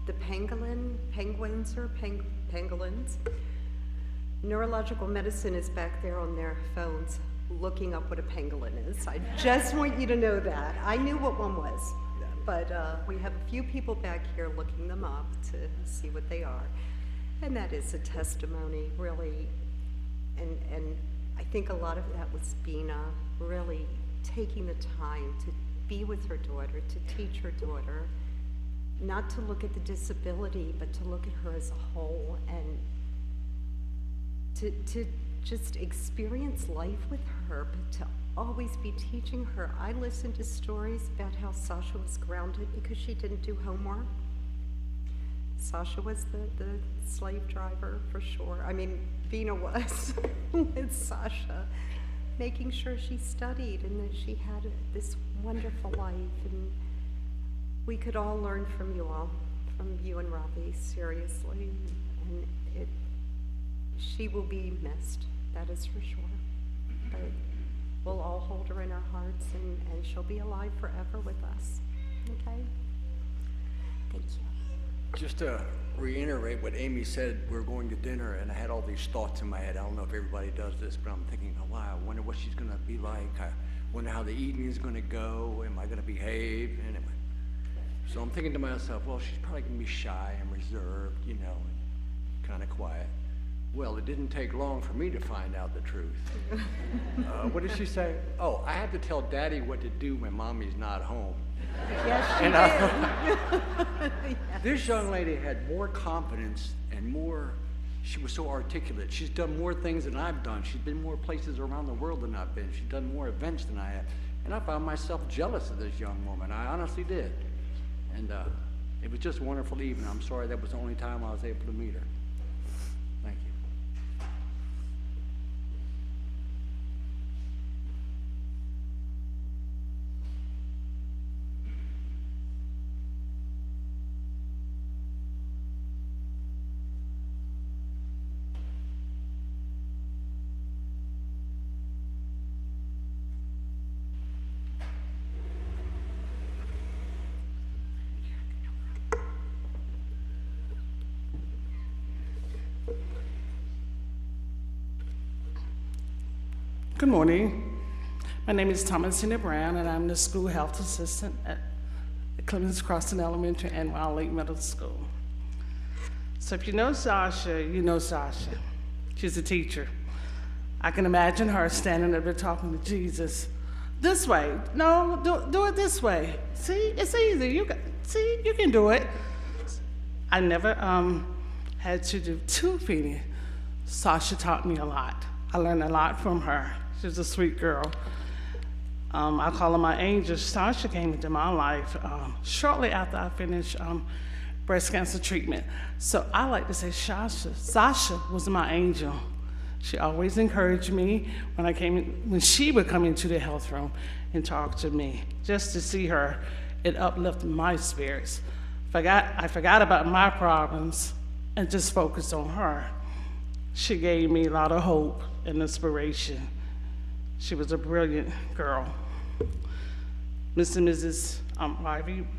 the penguins, neurological medicine is back there on their phones looking up what a pangolin is. I just want you to know that. I knew what one was, but we have a few people back here looking them up to see what they are. And that is a testimony, really, and I think a lot of that was Bina really taking the time to be with her daughter, to teach her daughter, not to look at the disability, but to look at her as a whole and to just experience life with her, but to always be teaching her. I listened to stories about how Sasha was grounded because she didn't do homework. Sasha was the slave driver for sure. I mean, Bina was with Sasha, making sure she studied and that she had this wonderful life. And we could all learn from you all, from you and Ravi, seriously. And she will be missed, that is for sure. But we'll all hold her in our hearts and she'll be alive forever with us, okay? Thank you. Just to reiterate what Amy said, we're going to dinner, and I had all these thoughts in my head. I don't know if everybody does this, but I'm thinking, oh, wow, I wonder what she's going to be like. I wonder how the evening is going to go. Am I going to behave? And so I'm thinking to myself, well, she's probably going to be shy and reserved, you know, and kind of quiet. Well, it didn't take long for me to find out the truth. What did she say? Oh, I have to tell Daddy what to do when Mommy's not home. Yes, she did. Yes. This young lady had more confidence and she was so articulate. She's done more things than I've done. She's been more places around the world than I've been. She's done more events than I have. And I found myself jealous of this young woman. I honestly did. And it was just a wonderful evening. I'm sorry that was the only time I was able to meet her. Thank you. Good morning. My name is Thomasina Brown, and I'm the school health assistant at Clemens Crossing Elementary and Wild Lake Middle School. So if you know Sasha, you know Sasha. She's a teacher. I can imagine her standing up there talking to Jesus. This way. No, do it this way. See, it's easy. see, you can do it. I never had to do tube feeding. Sasha taught me a lot. I learned a lot from her. She's a sweet girl. I call her my angel. Sasha came into my life shortly after I finished breast cancer treatment. So I like to say Sasha was my angel. She always encouraged me when she would come into the health room and talk to me. Just to see her, it uplifted my spirits. I forgot about my problems and just focused on her. She gave me a lot of hope and inspiration. She was a brilliant girl. Mr. and Mrs.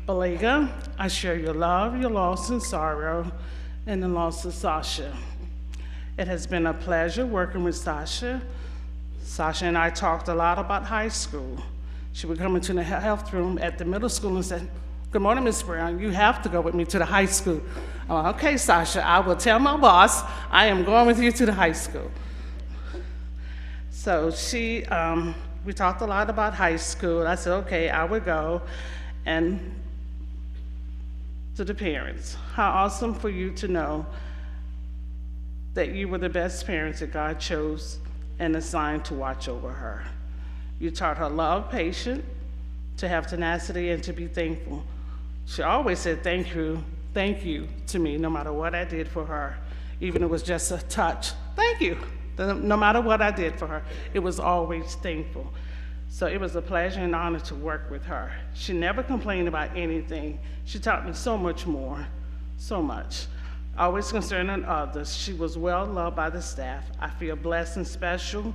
Balaga, I share your love, your loss and sorrow, and the loss of Sasha. It has been a pleasure working with Sasha. Sasha and I talked a lot about high school. She would come into the health room at the middle school and say, "Good morning, Ms. Brown, you have to go with me to the high school." I'm like, "Okay, Sasha, I will tell my boss I am going with you to the high school." So we talked a lot about high school. I said, okay, I would go. And to the parents, how awesome for you to know that you were the best parents that God chose and assigned to watch over her. You taught her love, patience, to have tenacity, and to be thankful. She always said thank you to me, no matter what I did for her, even if it was just a touch. Thank you. No matter what I did for her, it was always thankful. So it was a pleasure and honor to work with her. She never complained about anything. She taught me so much more, so much. Always concerned on others. She was well loved by the staff. I feel blessed and special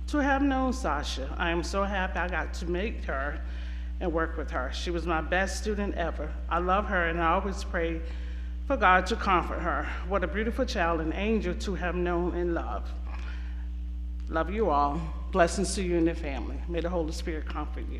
to have known Sasha. I am so happy I got to meet her and work with her. She was my best student ever. I love her and I always pray for God to comfort her. What a beautiful child, an angel to have known and loved. Love you all. Blessings to you and your family. May the Holy Spirit comfort you.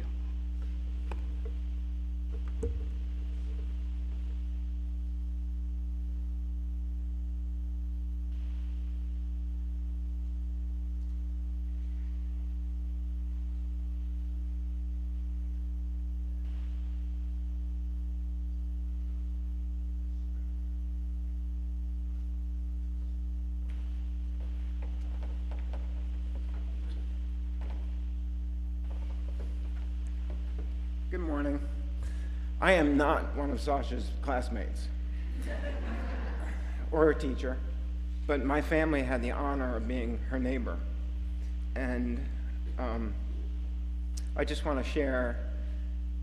Good morning. I am not one of Sasha's classmates or her teacher, but my family had the honor of being her neighbor. And I just want to share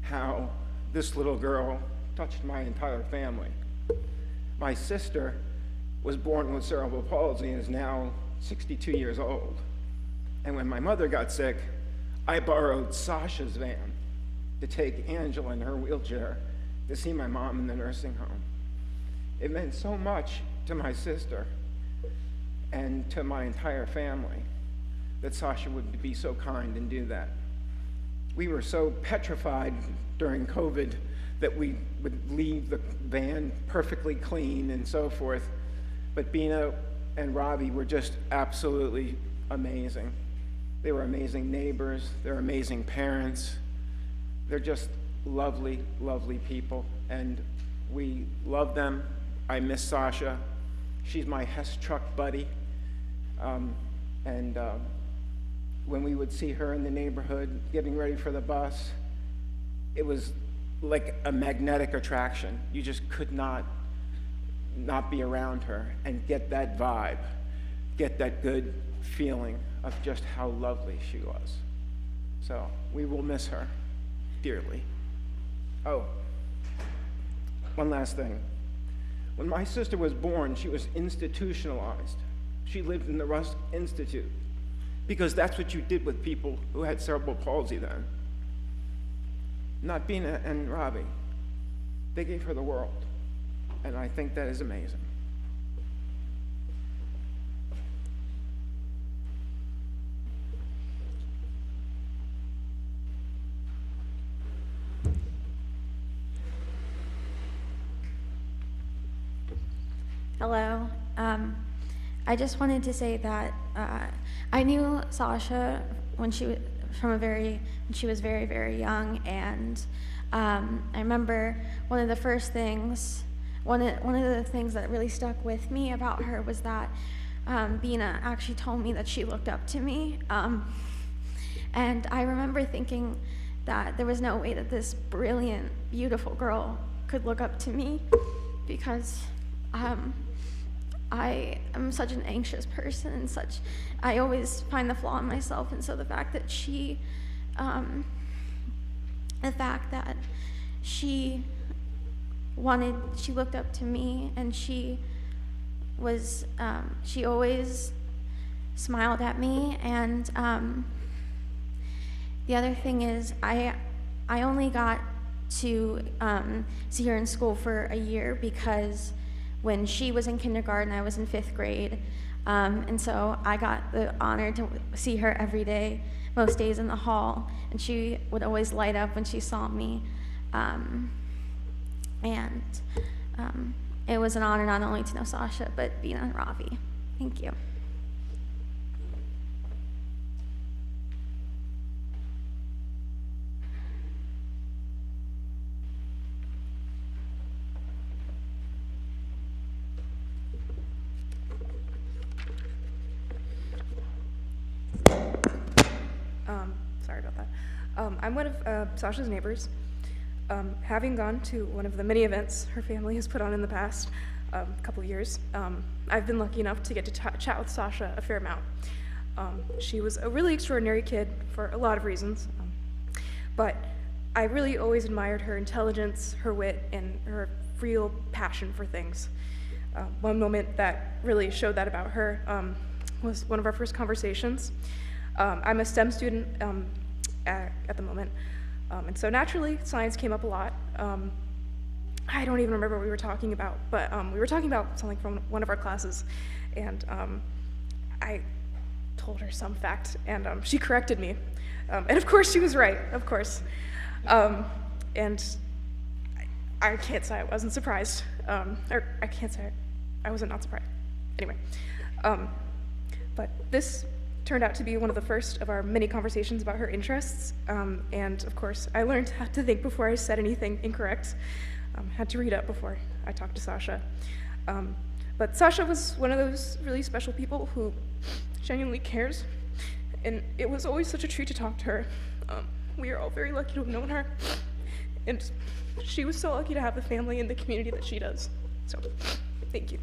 how this little girl touched my entire family. My sister was born with cerebral palsy and is now 62 years old. And when my mother got sick, I borrowed Sasha's van to take Angela in her wheelchair to see my mom in the nursing home. It meant so much to my sister and to my entire family that Sasha would be so kind and do that. We were so petrified during COVID that we would leave the van perfectly clean and so forth, but Bina and Ravi were just absolutely amazing. They were amazing neighbors, they're amazing parents. They're just lovely, lovely people, and we love them. I miss Sasha. She's my Hess truck buddy. When we would see her in the neighborhood getting ready for the bus, it was like a magnetic attraction. You just could not be around her and get that vibe, get that good feeling of just how lovely she was. So we will miss her dearly. Oh, one last thing. When my sister was born, she was institutionalized. She lived in the Rusk Institute because that's what you did with people who had cerebral palsy then. Not Bina and Ravi. They gave her the world, and I think that is amazing. Hello. I just wanted to say that I knew Sasha when she was very, very young, and I remember one of the things that really stuck with me about her was that Bina actually told me that she looked up to me. And I remember thinking that there was no way that this brilliant, beautiful girl could look up to me, because I am such an anxious person, and I always find the flaw in myself. And so the fact that she looked up to me, and she always smiled at me. And the other thing is, I only got to see her in school for a year, because when she was in kindergarten, I was in 5th grade. And so I got the honor to see her every day, most days in the hall, and she would always light up when she saw me. It was an honor not only to know Sasha, but Bina and Ravi. Thank you. Sorry about that. I'm one of Sasha's neighbors. Having gone to one of the many events her family has put on in the past couple of years, I've been lucky enough to get to chat with Sasha a fair amount. She was a really extraordinary kid for a lot of reasons, but I really always admired her intelligence, her wit, and her real passion for things. One moment that really showed that about her was one of our first conversations. I'm a STEM student at the moment, and so naturally science came up a lot. I don't even remember what we were talking about, but we were talking about something from one of our classes, and I told her some fact, and she corrected me, and of course she was right, of course. And I can't say I wasn't surprised, or I can't say I wasn't not surprised. Anyway, but this turned out to be one of the first of our many conversations about her interests, and of course I learned how to think before I said anything incorrect. Had to read up before I talked to Sasha. But Sasha was one of those really special people who genuinely cares, and it was always such a treat to talk to her. We are all very lucky to have known her, and she was so lucky to have the family and the community that she does. So, thank you.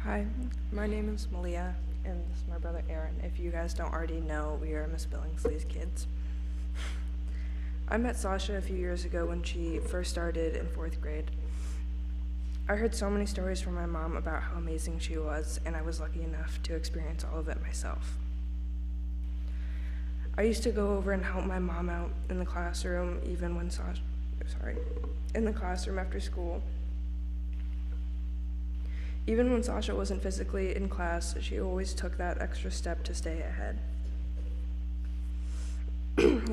Hi, my name is Malia, and this is my brother Aaron. If you guys don't already know, we are Miss Billingsley's kids. I met Sasha a few years ago when she first started in 4th grade. I heard so many stories from my mom about how amazing she was, and I was lucky enough to experience all of it myself. I used to go over and help my mom out in the classroom, even when in the classroom after school. Even when Sasha wasn't physically in class, she always took that extra step to stay ahead.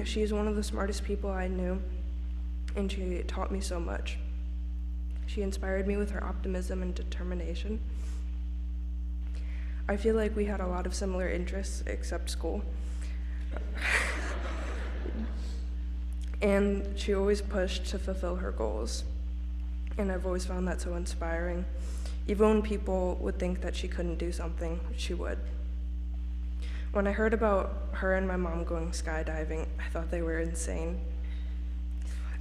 She's one of the smartest people I knew, and she taught me so much. She inspired me with her optimism and determination. I feel like we had a lot of similar interests, except school. And she always pushed to fulfill her goals, and I've always found that so inspiring. Even when people would think that she couldn't do something, she would. When I heard about her and my mom going skydiving, I thought they were insane,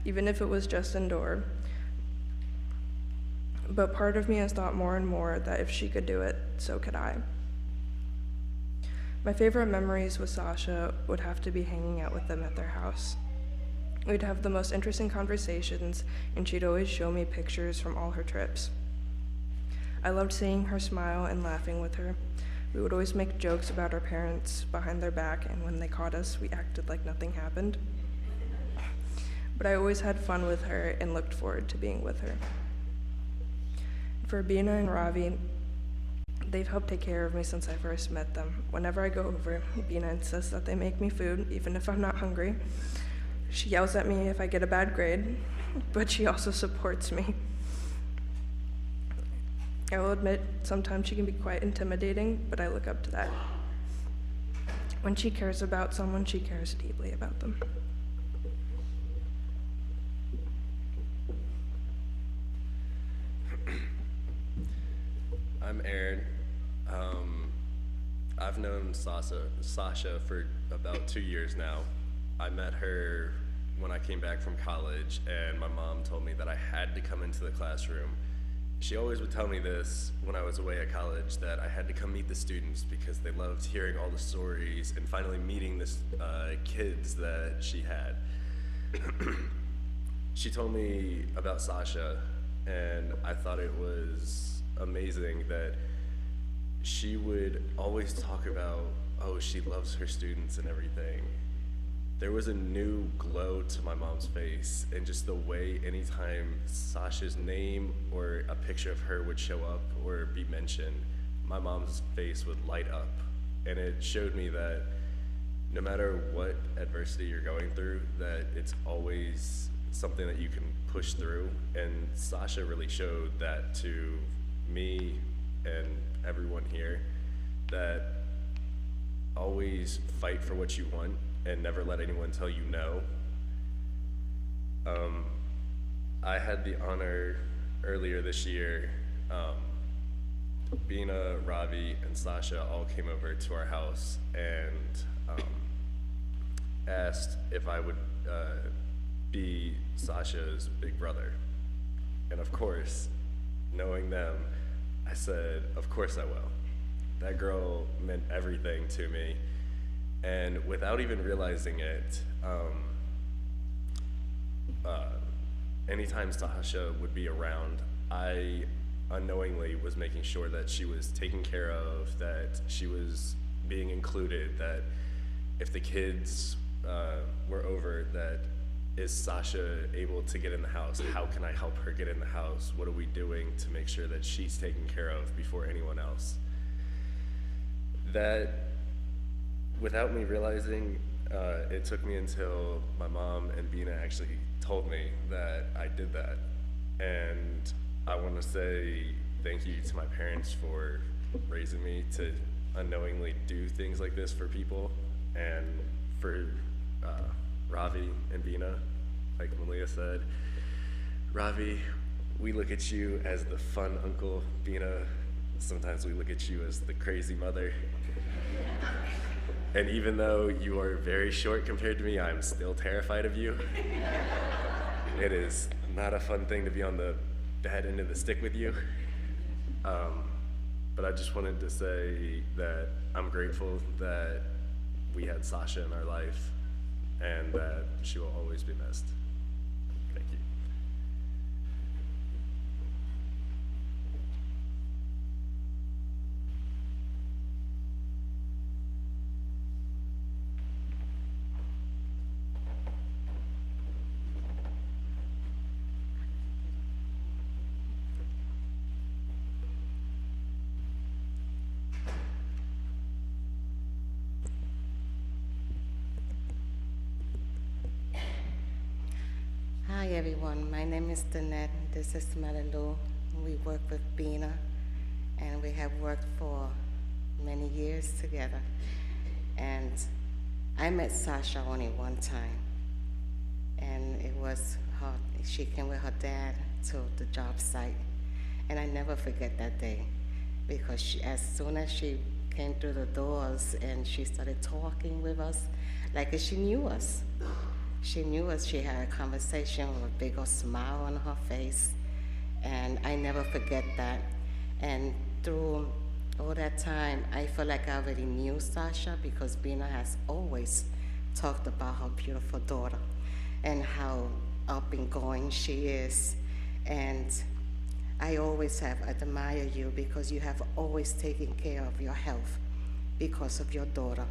even if it was just indoor. But part of me has thought more and more that if she could do it, so could I. My favorite memories with Sasha would have to be hanging out with them at their house. We'd have the most interesting conversations, and she'd always show me pictures from all her trips. I loved seeing her smile and laughing with her. We would always make jokes about our parents behind their back, and when they caught us, we acted like nothing happened. But I always had fun with her and looked forward to being with her. For Bina and Ravi, They've helped take care of me since I first met them. Whenever I go over, Bina insists that they make me food, even if I'm not hungry. She yells at me if I get a bad grade, but she also supports me. I will admit, sometimes she can be quite intimidating, but I look up to that. When she cares about someone, she cares deeply about them. I'm Aaron. I've known Sasha for about 2 years now. I met her when I came back from college, and my mom told me that I had to come into the classroom. She always would tell me this when I was away at college, that I had to come meet the students because they loved hearing all the stories and finally meeting the kids that she had. She told me about Sasha, and I thought it was amazing that she would always talk about, oh, she loves her students and everything. There was a new glow to my mom's face, and just the way anytime Sasha's name or a picture of her would show up or be mentioned, my mom's face would light up. And it showed me that no matter what adversity you're going through, that it's always something that you can push through. And Sasha really showed that to me and everyone here, that always fight for what you want and never let anyone tell you no. I had the honor earlier this year, Bina, Ravi, and Sasha all came over to our house and asked if I would be Sasha's big brother. And of course, knowing them, I said, of course I will. That girl meant everything to me. And without even realizing it, anytime Sasha would be around, I unknowingly was making sure that she was taken care of, that she was being included, that if the kids were over, that is Sasha able to get in the house? How can I help her get in the house? What are we doing to make sure that she's taken care of before anyone else? That, without me realizing, it took me until my mom and Bina actually told me that I did that. And I want to say thank you to my parents for raising me to unknowingly do things like this for people, and for Ravi and Bina, like Malia said. Ravi, we look at you as the fun uncle. Bina, sometimes we look at you as the crazy mother. And even though you are very short compared to me, I'm still terrified of you. It is not a fun thing to be on the bad end of the stick with you. But I just wanted to say that I'm grateful that we had Sasha in our life, and that she will always be missed. Thank you. Hi everyone, my name is Danette. This is Marilu. We work with Bina, and we have worked for many years together. And I met Sasha only one time, and it was her, she came with her dad to the job site, and I never forget that day, because she, as soon as she came through the doors and she started talking with us, like she knew us. She knew us, she had a conversation with a big old smile on her face, and I never forget that. And through all that time, I feel like I already knew Sasha, because Bina has always talked about her beautiful daughter and how up and going she is. And I always have admired you because you have always taken care of your health because of your daughter.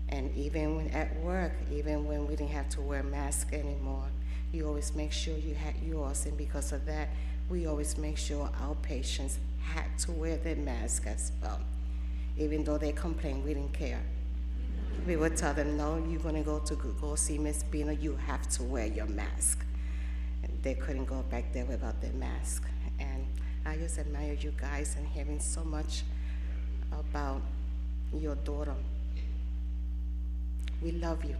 And even when at work, even when we didn't have to wear masks anymore, you always make sure you had yours. And because of that, we always make sure our patients had to wear their mask as well. Even though they complained, we didn't care. We would tell them, no, you're gonna go see Miss Bina, you have to wear your mask. And they couldn't go back there without their mask. And I just admire you guys and hearing so much about your daughter. We love you.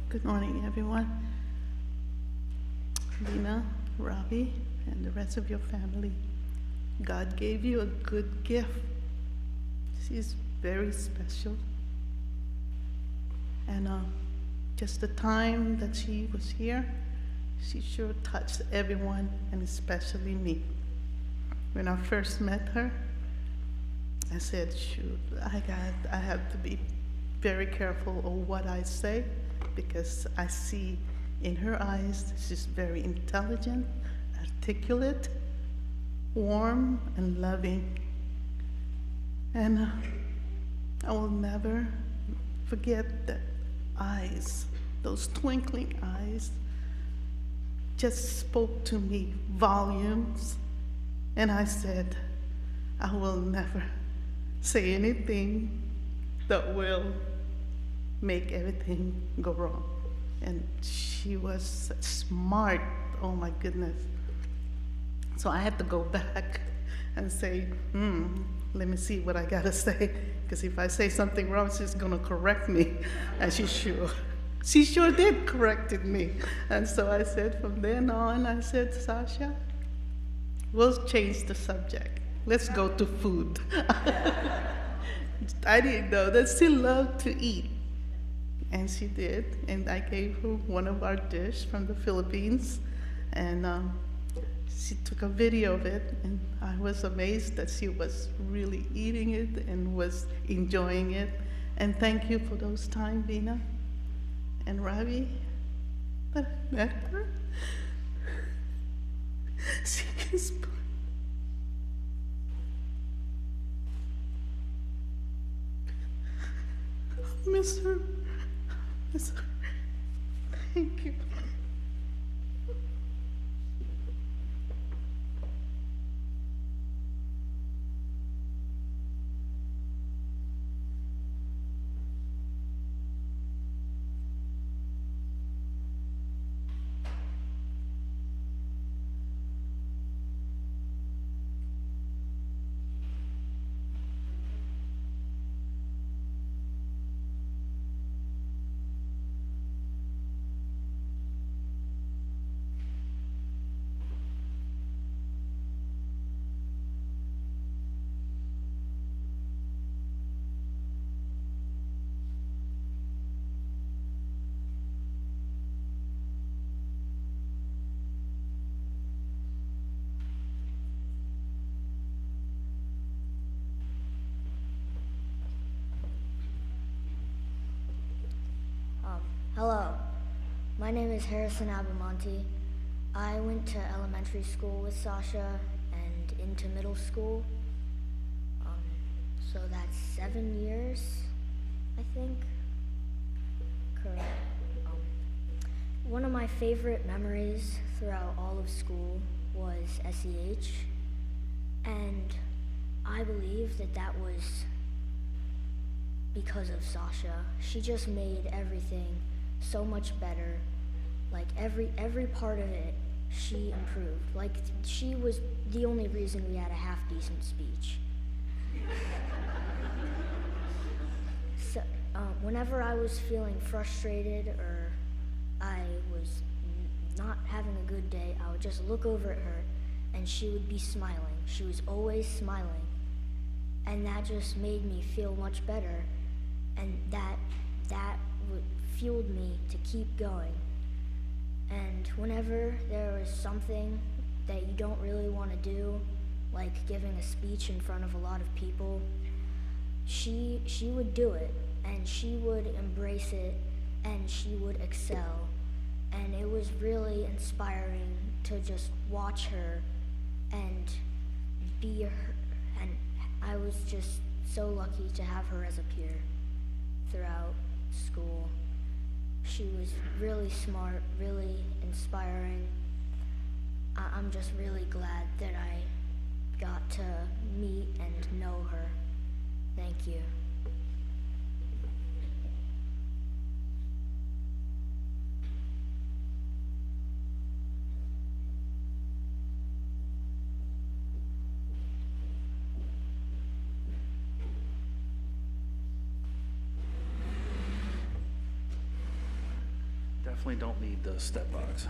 Good morning, everyone. Lena, Robbie, and the rest of your family. God gave you a good gift. She's very special. And just the time that she was here, she sure touched everyone, and especially me. When I first met her, I said, shoot, I have to be very careful of what I say, because I see in her eyes she's very intelligent, articulate, warm, and loving. And I will never forget the eyes, those twinkling eyes, just spoke to me volumes. And I said, I will never say anything that will make everything go wrong. And she was smart, oh my goodness. So I had to go back and say, let me see what I gotta say, because if I say something wrong, she's gonna correct me. And she sure did corrected me. And so I said, from then on, I said, Sasha, we'll change the subject. Let's go to food. I didn't know that she loved to eat. And she did, and I gave her one of our dishes from the Philippines, and she took a video of it, and I was amazed that she was really eating it and was enjoying it. And thank you for those times, Bina and Ravi, that I met her. She can speak. I miss her. Thank you. Hello, my name is Harrison Abamonte. I went to elementary school with Sasha and into middle school. So that's 7 years, I think. Correct. One of my favorite memories throughout all of school was SEH, and I believe that was because of Sasha. She just made everything so much better. Like every part of it, she improved. Like she was the only reason we had a half-decent speech. So whenever I was feeling frustrated or I was not having a good day, I would just look over at her and she would be smiling. She was always smiling. And that just made me feel much better. And that fueled me to keep going. And whenever there was something that you don't really want to do, like giving a speech in front of a lot of people, she would do it, and she would embrace it, and she would excel. And it was really inspiring to just watch her and be her, and I was just so lucky to have her as a peer throughout school. She was really smart, really inspiring. I'm just really glad that I got to meet and know her. Thank you. Definitely don't need the step box.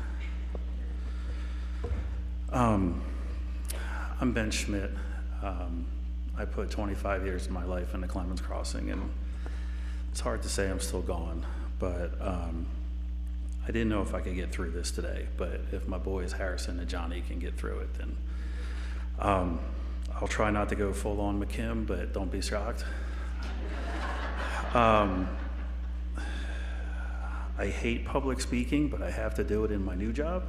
I'm Ben Schmidt. I put 25 years of my life into Clemens Crossing, and it's hard to say I'm still gone, but I didn't know if I could get through this today, but if my boys Harrison and Johnny can get through it, then I'll try not to go full on McKim, but don't be shocked. I hate public speaking, but I have to do it in my new job.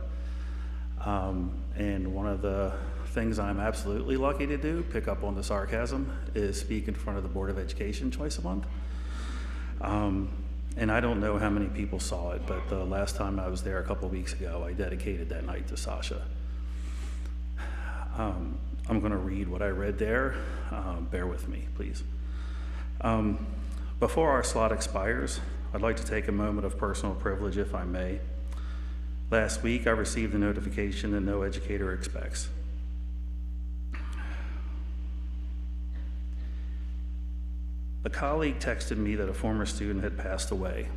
And one of the things I'm absolutely lucky to do, pick up on the sarcasm, is speak in front of the Board of Education twice a month. And I don't know how many people saw it, but the last time I was there a couple weeks ago, I dedicated that night to Sasha. I'm gonna read what I read there. Bear with me, please. Before our slot expires, I'd like to take a moment of personal privilege, if I may. Last week, I received a notification that no educator expects. A colleague texted me that a former student had passed away.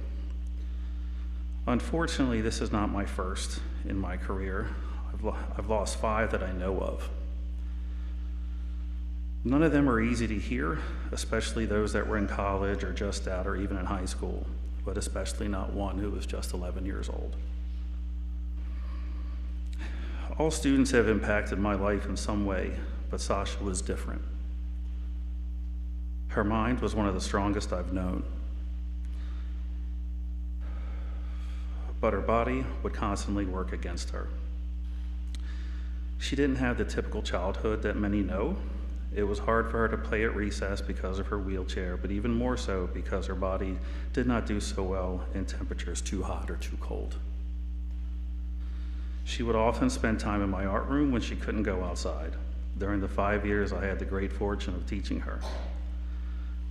Unfortunately, this is not my first in my career. I've lost 5 that I know of. None of them are easy to hear, especially those that were in college or just out or even in high school, but especially not one who was just 11 years old. All students have impacted my life in some way, but Sasha was different. Her mind was one of the strongest I've known. But her body would constantly work against her. She didn't have the typical childhood that many know. It was hard for her to play at recess because of her wheelchair, but even more so because her body did not do so well in temperatures too hot or too cold. She would often spend time in my art room when she couldn't go outside. During the 5 years I had the great fortune of teaching her.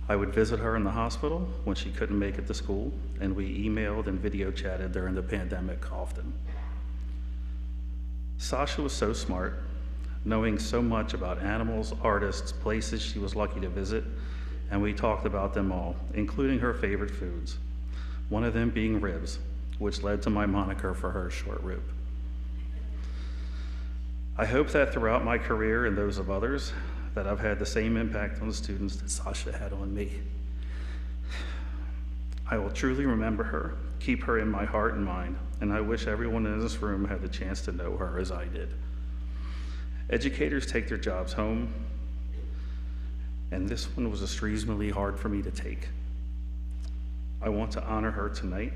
I would visit her in the hospital when she couldn't make it to school, and we emailed and video chatted during the pandemic often. Sasha was so smart, knowing so much about animals, artists, places she was lucky to visit, and we talked about them all, including her favorite foods, one of them being ribs, which led to my moniker for her, Short Rib. I hope that throughout my career and those of others, that I've had the same impact on the students that Sasha had on me. I will truly remember her, keep her in my heart and mind, and I wish everyone in this room had the chance to know her as I did. Educators take their jobs home, and this one was extremely hard for me to take. I want to honor her tonight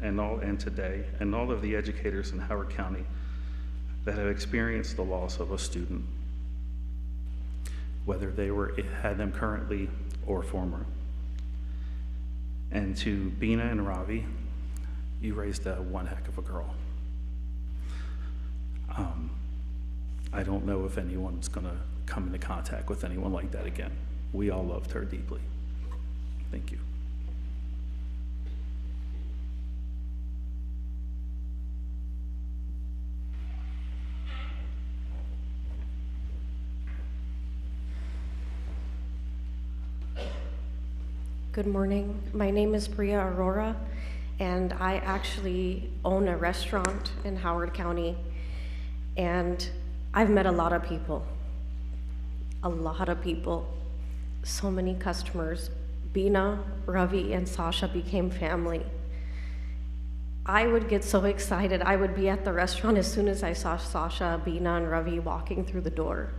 and today, and all of the educators in Howard County that have experienced the loss of a student, whether they had them currently or former. And to Bina and Ravi, you raised one heck of a girl. I don't know if anyone's gonna come into contact with anyone like that again. We all loved her deeply. Thank you. Good morning. My name is Bria Aurora, and I actually own a restaurant in Howard County. And I've met a lot of people, so many customers. Bina, Ravi, and Sasha became family. I would get so excited. I would be at the restaurant as soon as I saw Sasha, Bina, and Ravi walking through the door.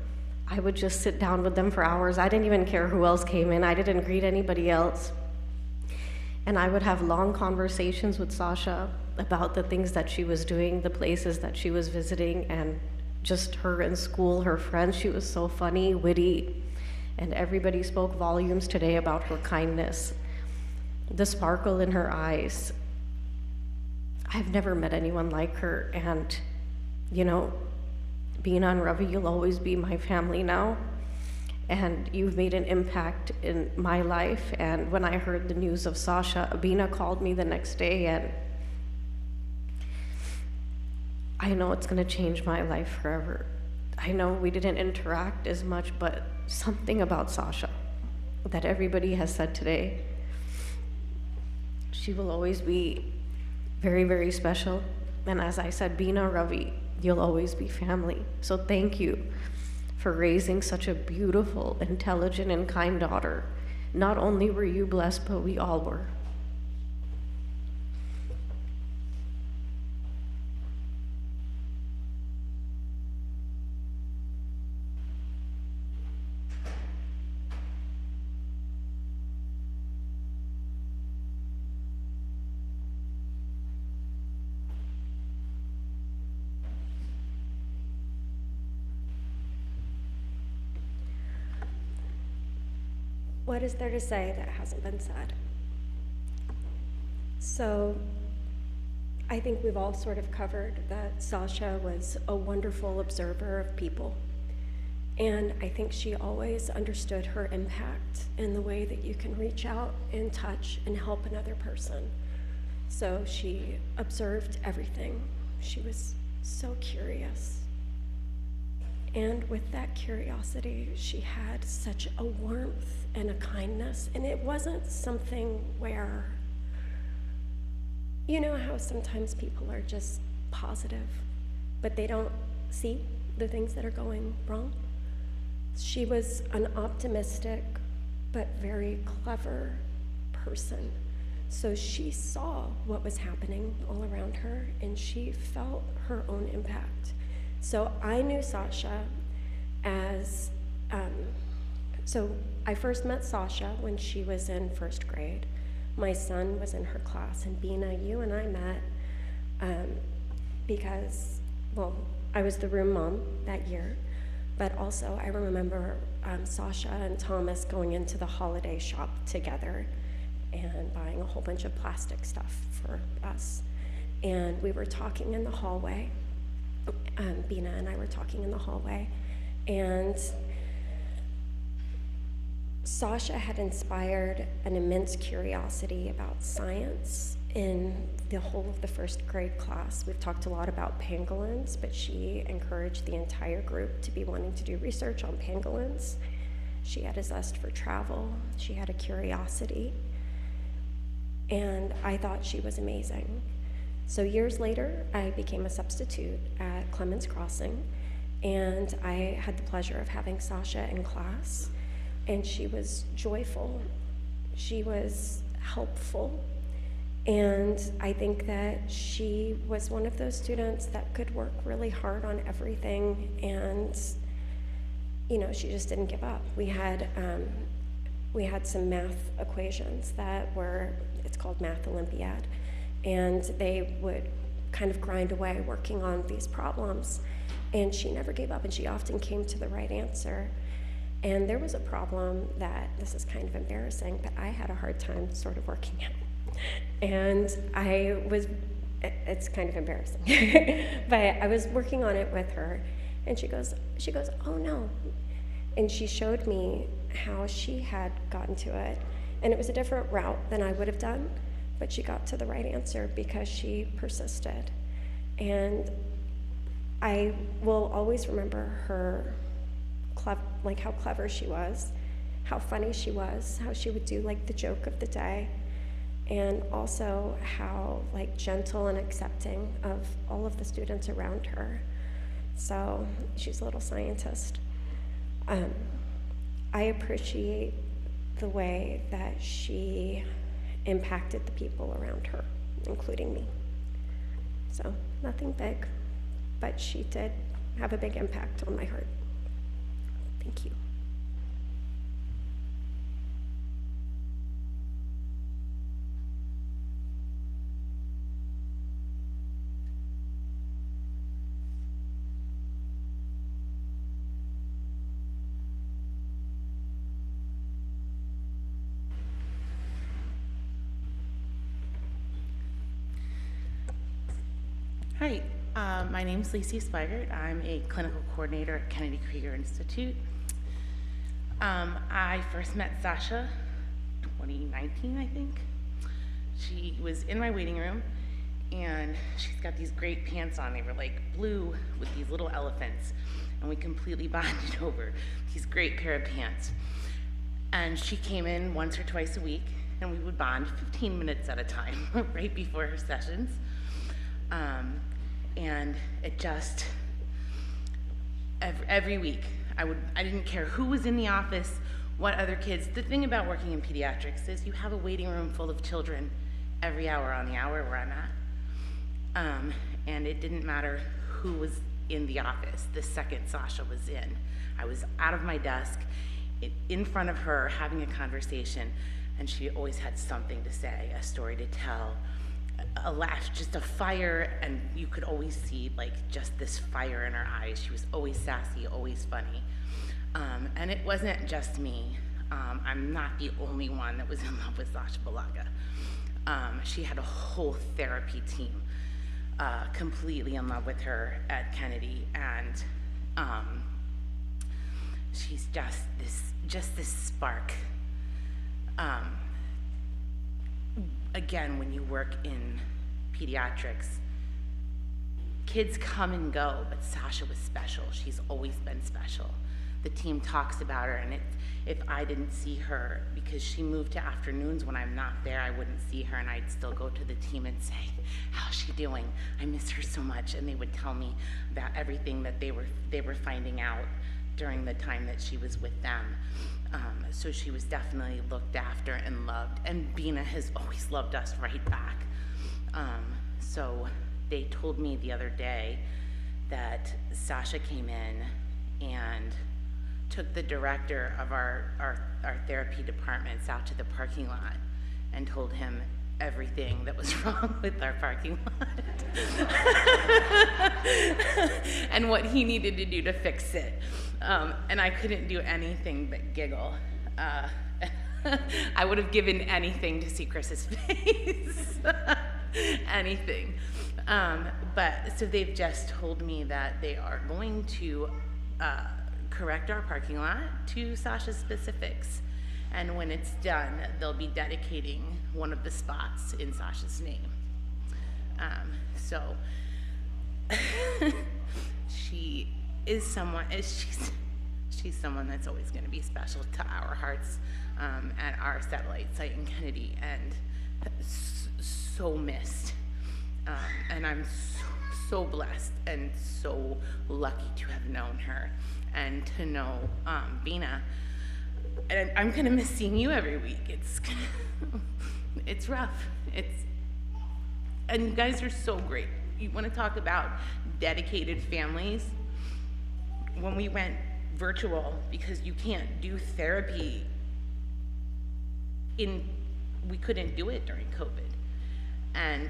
I would just sit down with them for hours. I didn't even care who else came in. I didn't greet anybody else. And I would have long conversations with Sasha about the things that she was doing, the places that she was visiting, and just her in school, her friends. She was so funny, witty, and everybody spoke volumes today about her kindness, the sparkle in her eyes. I've never met anyone like her, and you know, Bina and Ravi, you'll always be my family now, and you've made an impact in my life. And when I heard the news of Sasha, Bina called me the next day, and I know it's gonna change my life forever. I know we didn't interact as much, but something about Sasha that everybody has said today, she will always be very, very special. And as I said, Bina, Ravi, you'll always be family. So thank you for raising such a beautiful, intelligent, and kind daughter. Not only were you blessed, but we all were. What is there to say that hasn't been said? So I think we've all sort of covered that Sasha was a wonderful observer of people. And I think she always understood her impact in the way that you can reach out and touch and help another person. So she observed everything. She was so curious. And with that curiosity, she had such a warmth and a kindness. And it wasn't something where, you know how sometimes people are just positive, but they don't see the things that are going wrong? She was an optimistic, but very clever person. So she saw what was happening all around her, and she felt her own impact. So I knew Sasha as, so I first met Sasha when she was in first grade. My son was in her class, and Bina, you and I met because, well, I was the room mom that year, but also I remember Sasha and Thomas going into the holiday shop together and buying a whole bunch of plastic stuff for us. And we were talking in the hallway. Bina and I were talking in the hallway, and Sasha had inspired an immense curiosity about science in the whole of the first grade class. We've talked a lot about pangolins, but she encouraged the entire group to be wanting to do research on pangolins. She had a zest for travel. She had a curiosity, and I thought she was amazing. So years later, I became a substitute at Clemens Crossing, and I had the pleasure of having Sasha in class, and she was joyful, she was helpful, and I think that she was one of those students that could work really hard on everything, and you know, she just didn't give up. We had some math equations that were, it's called Math Olympiad, and they would kind of grind away working on these problems. And she never gave up, and she often came to the right answer. And there was a problem that, this is kind of embarrassing, but I had a hard time sort of working out. And it's kind of embarrassing, but I was working on it with her, and she goes, oh no. And she showed me how she had gotten to it. And it was a different route than I would have done, but she got to the right answer because she persisted. And I will always remember her, like how clever she was, how funny she was, how she would do like the joke of the day, and also how like gentle and accepting of all of the students around her. So she's a little scientist. I appreciate the way that she impacted the people around her, including me. So nothing big, but she did have a big impact on my heart. Thank you. Hi, my name is Lacey Spigert. I'm a clinical coordinator at Kennedy Krieger Institute. I first met Sasha 2019, I think. She was in my waiting room, and she's got these great pants on. They were like blue with these little elephants, and we completely bonded over these great pair of pants. And she came in once or twice a week, and we would bond 15 minutes at a time right before her sessions. And it just, every week, I didn't care who was in the office, what other kids. The thing about working in pediatrics is you have a waiting room full of children every hour on the hour where I'm at. And it didn't matter who was in the office the second Sasha was in. I was out of my desk, in front of her, having a conversation, and she always had something to say, a story to tell, a laugh, just a fire, and you could always see like just this fire in her eyes. She was always sassy, always funny. And it wasn't just me. I'm not the only one that was in love with Sasha Balaga. She had a whole therapy team completely in love with her at Kennedy, and she's just this spark. Again, when you work in pediatrics, kids come and go, but Sasha was special. She's always been special. The team talks about her, and if I didn't see her, because she moved to afternoons when I'm not there, I wouldn't see her, and I'd still go to the team and say, how's she doing? I miss her so much, and they would tell me about everything that they were finding out during the time that she was with them. So she was definitely looked after and loved, and Bina has always loved us right back. So they told me the other day that Sasha came in and took the director of our therapy departments out to the parking lot and told him everything that was wrong with our parking lot and what he needed to do to fix it. And I couldn't do anything but giggle. I would have given anything to see Chris's face. Anything. But so they've just told me that they are going to correct our parking lot to Sasha's specifics. And when it's done, they'll be dedicating one of the spots in Sasha's name. So she is someone, she's someone that's always going to be special to our hearts at our satellite site in Kennedy, and so missed. And I'm so blessed and so lucky to have known her and to know Bina. And I'm gonna miss seeing you every week. It's rough. And you guys are so great. You want to talk about dedicated families? When we went virtual, because you can't do therapy we couldn't do it during COVID. And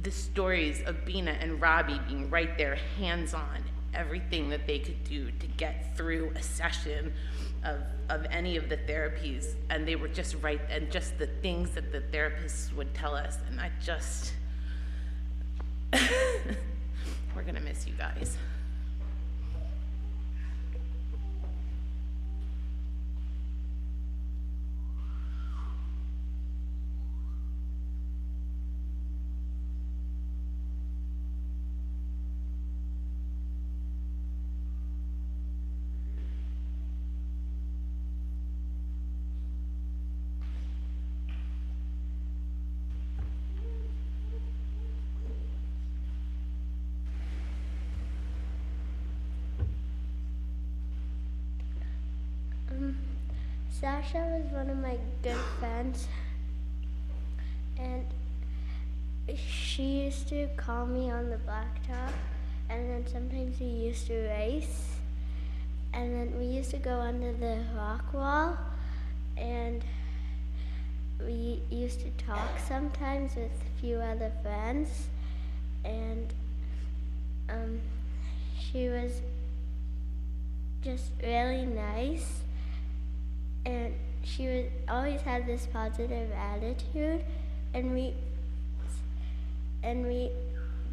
the stories of Bina and Robbie being right there, hands-on, everything that they could do to get through a session of any of the therapies, and they were just right, and just the things that the therapists would tell us, and I just, we're gonna miss you guys. Sasha was one of my good friends, and she used to call me on the blacktop, and then sometimes we used to race, and then we used to go under the rock wall, and we used to talk sometimes with a few other friends, and she was just really nice. And she always had this positive attitude, and we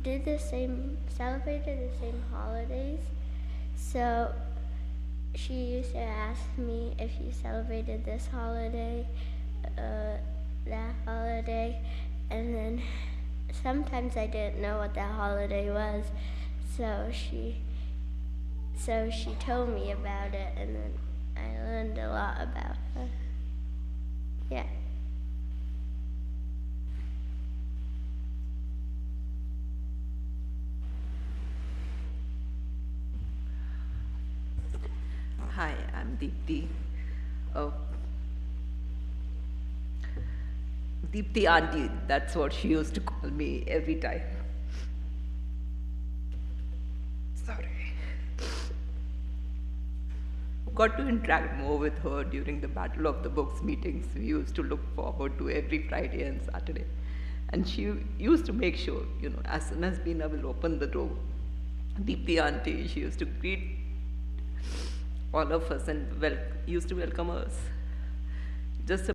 celebrated the same holidays. So she used to ask me if you celebrated this holiday, that holiday, and then sometimes I didn't know what that holiday was, so she told me about it, and then I learned a lot about her. Yeah. Hi, I'm Deepthi. Deepthi auntie, that's what she used to call me every time. Sorry. Got to interact more with her during the Battle of the Books meetings. We used to look forward to every Friday and Saturday. And she used to make sure, as soon as Beena will open the door, Deepthi auntie, she used to greet all of us and used to welcome us. Just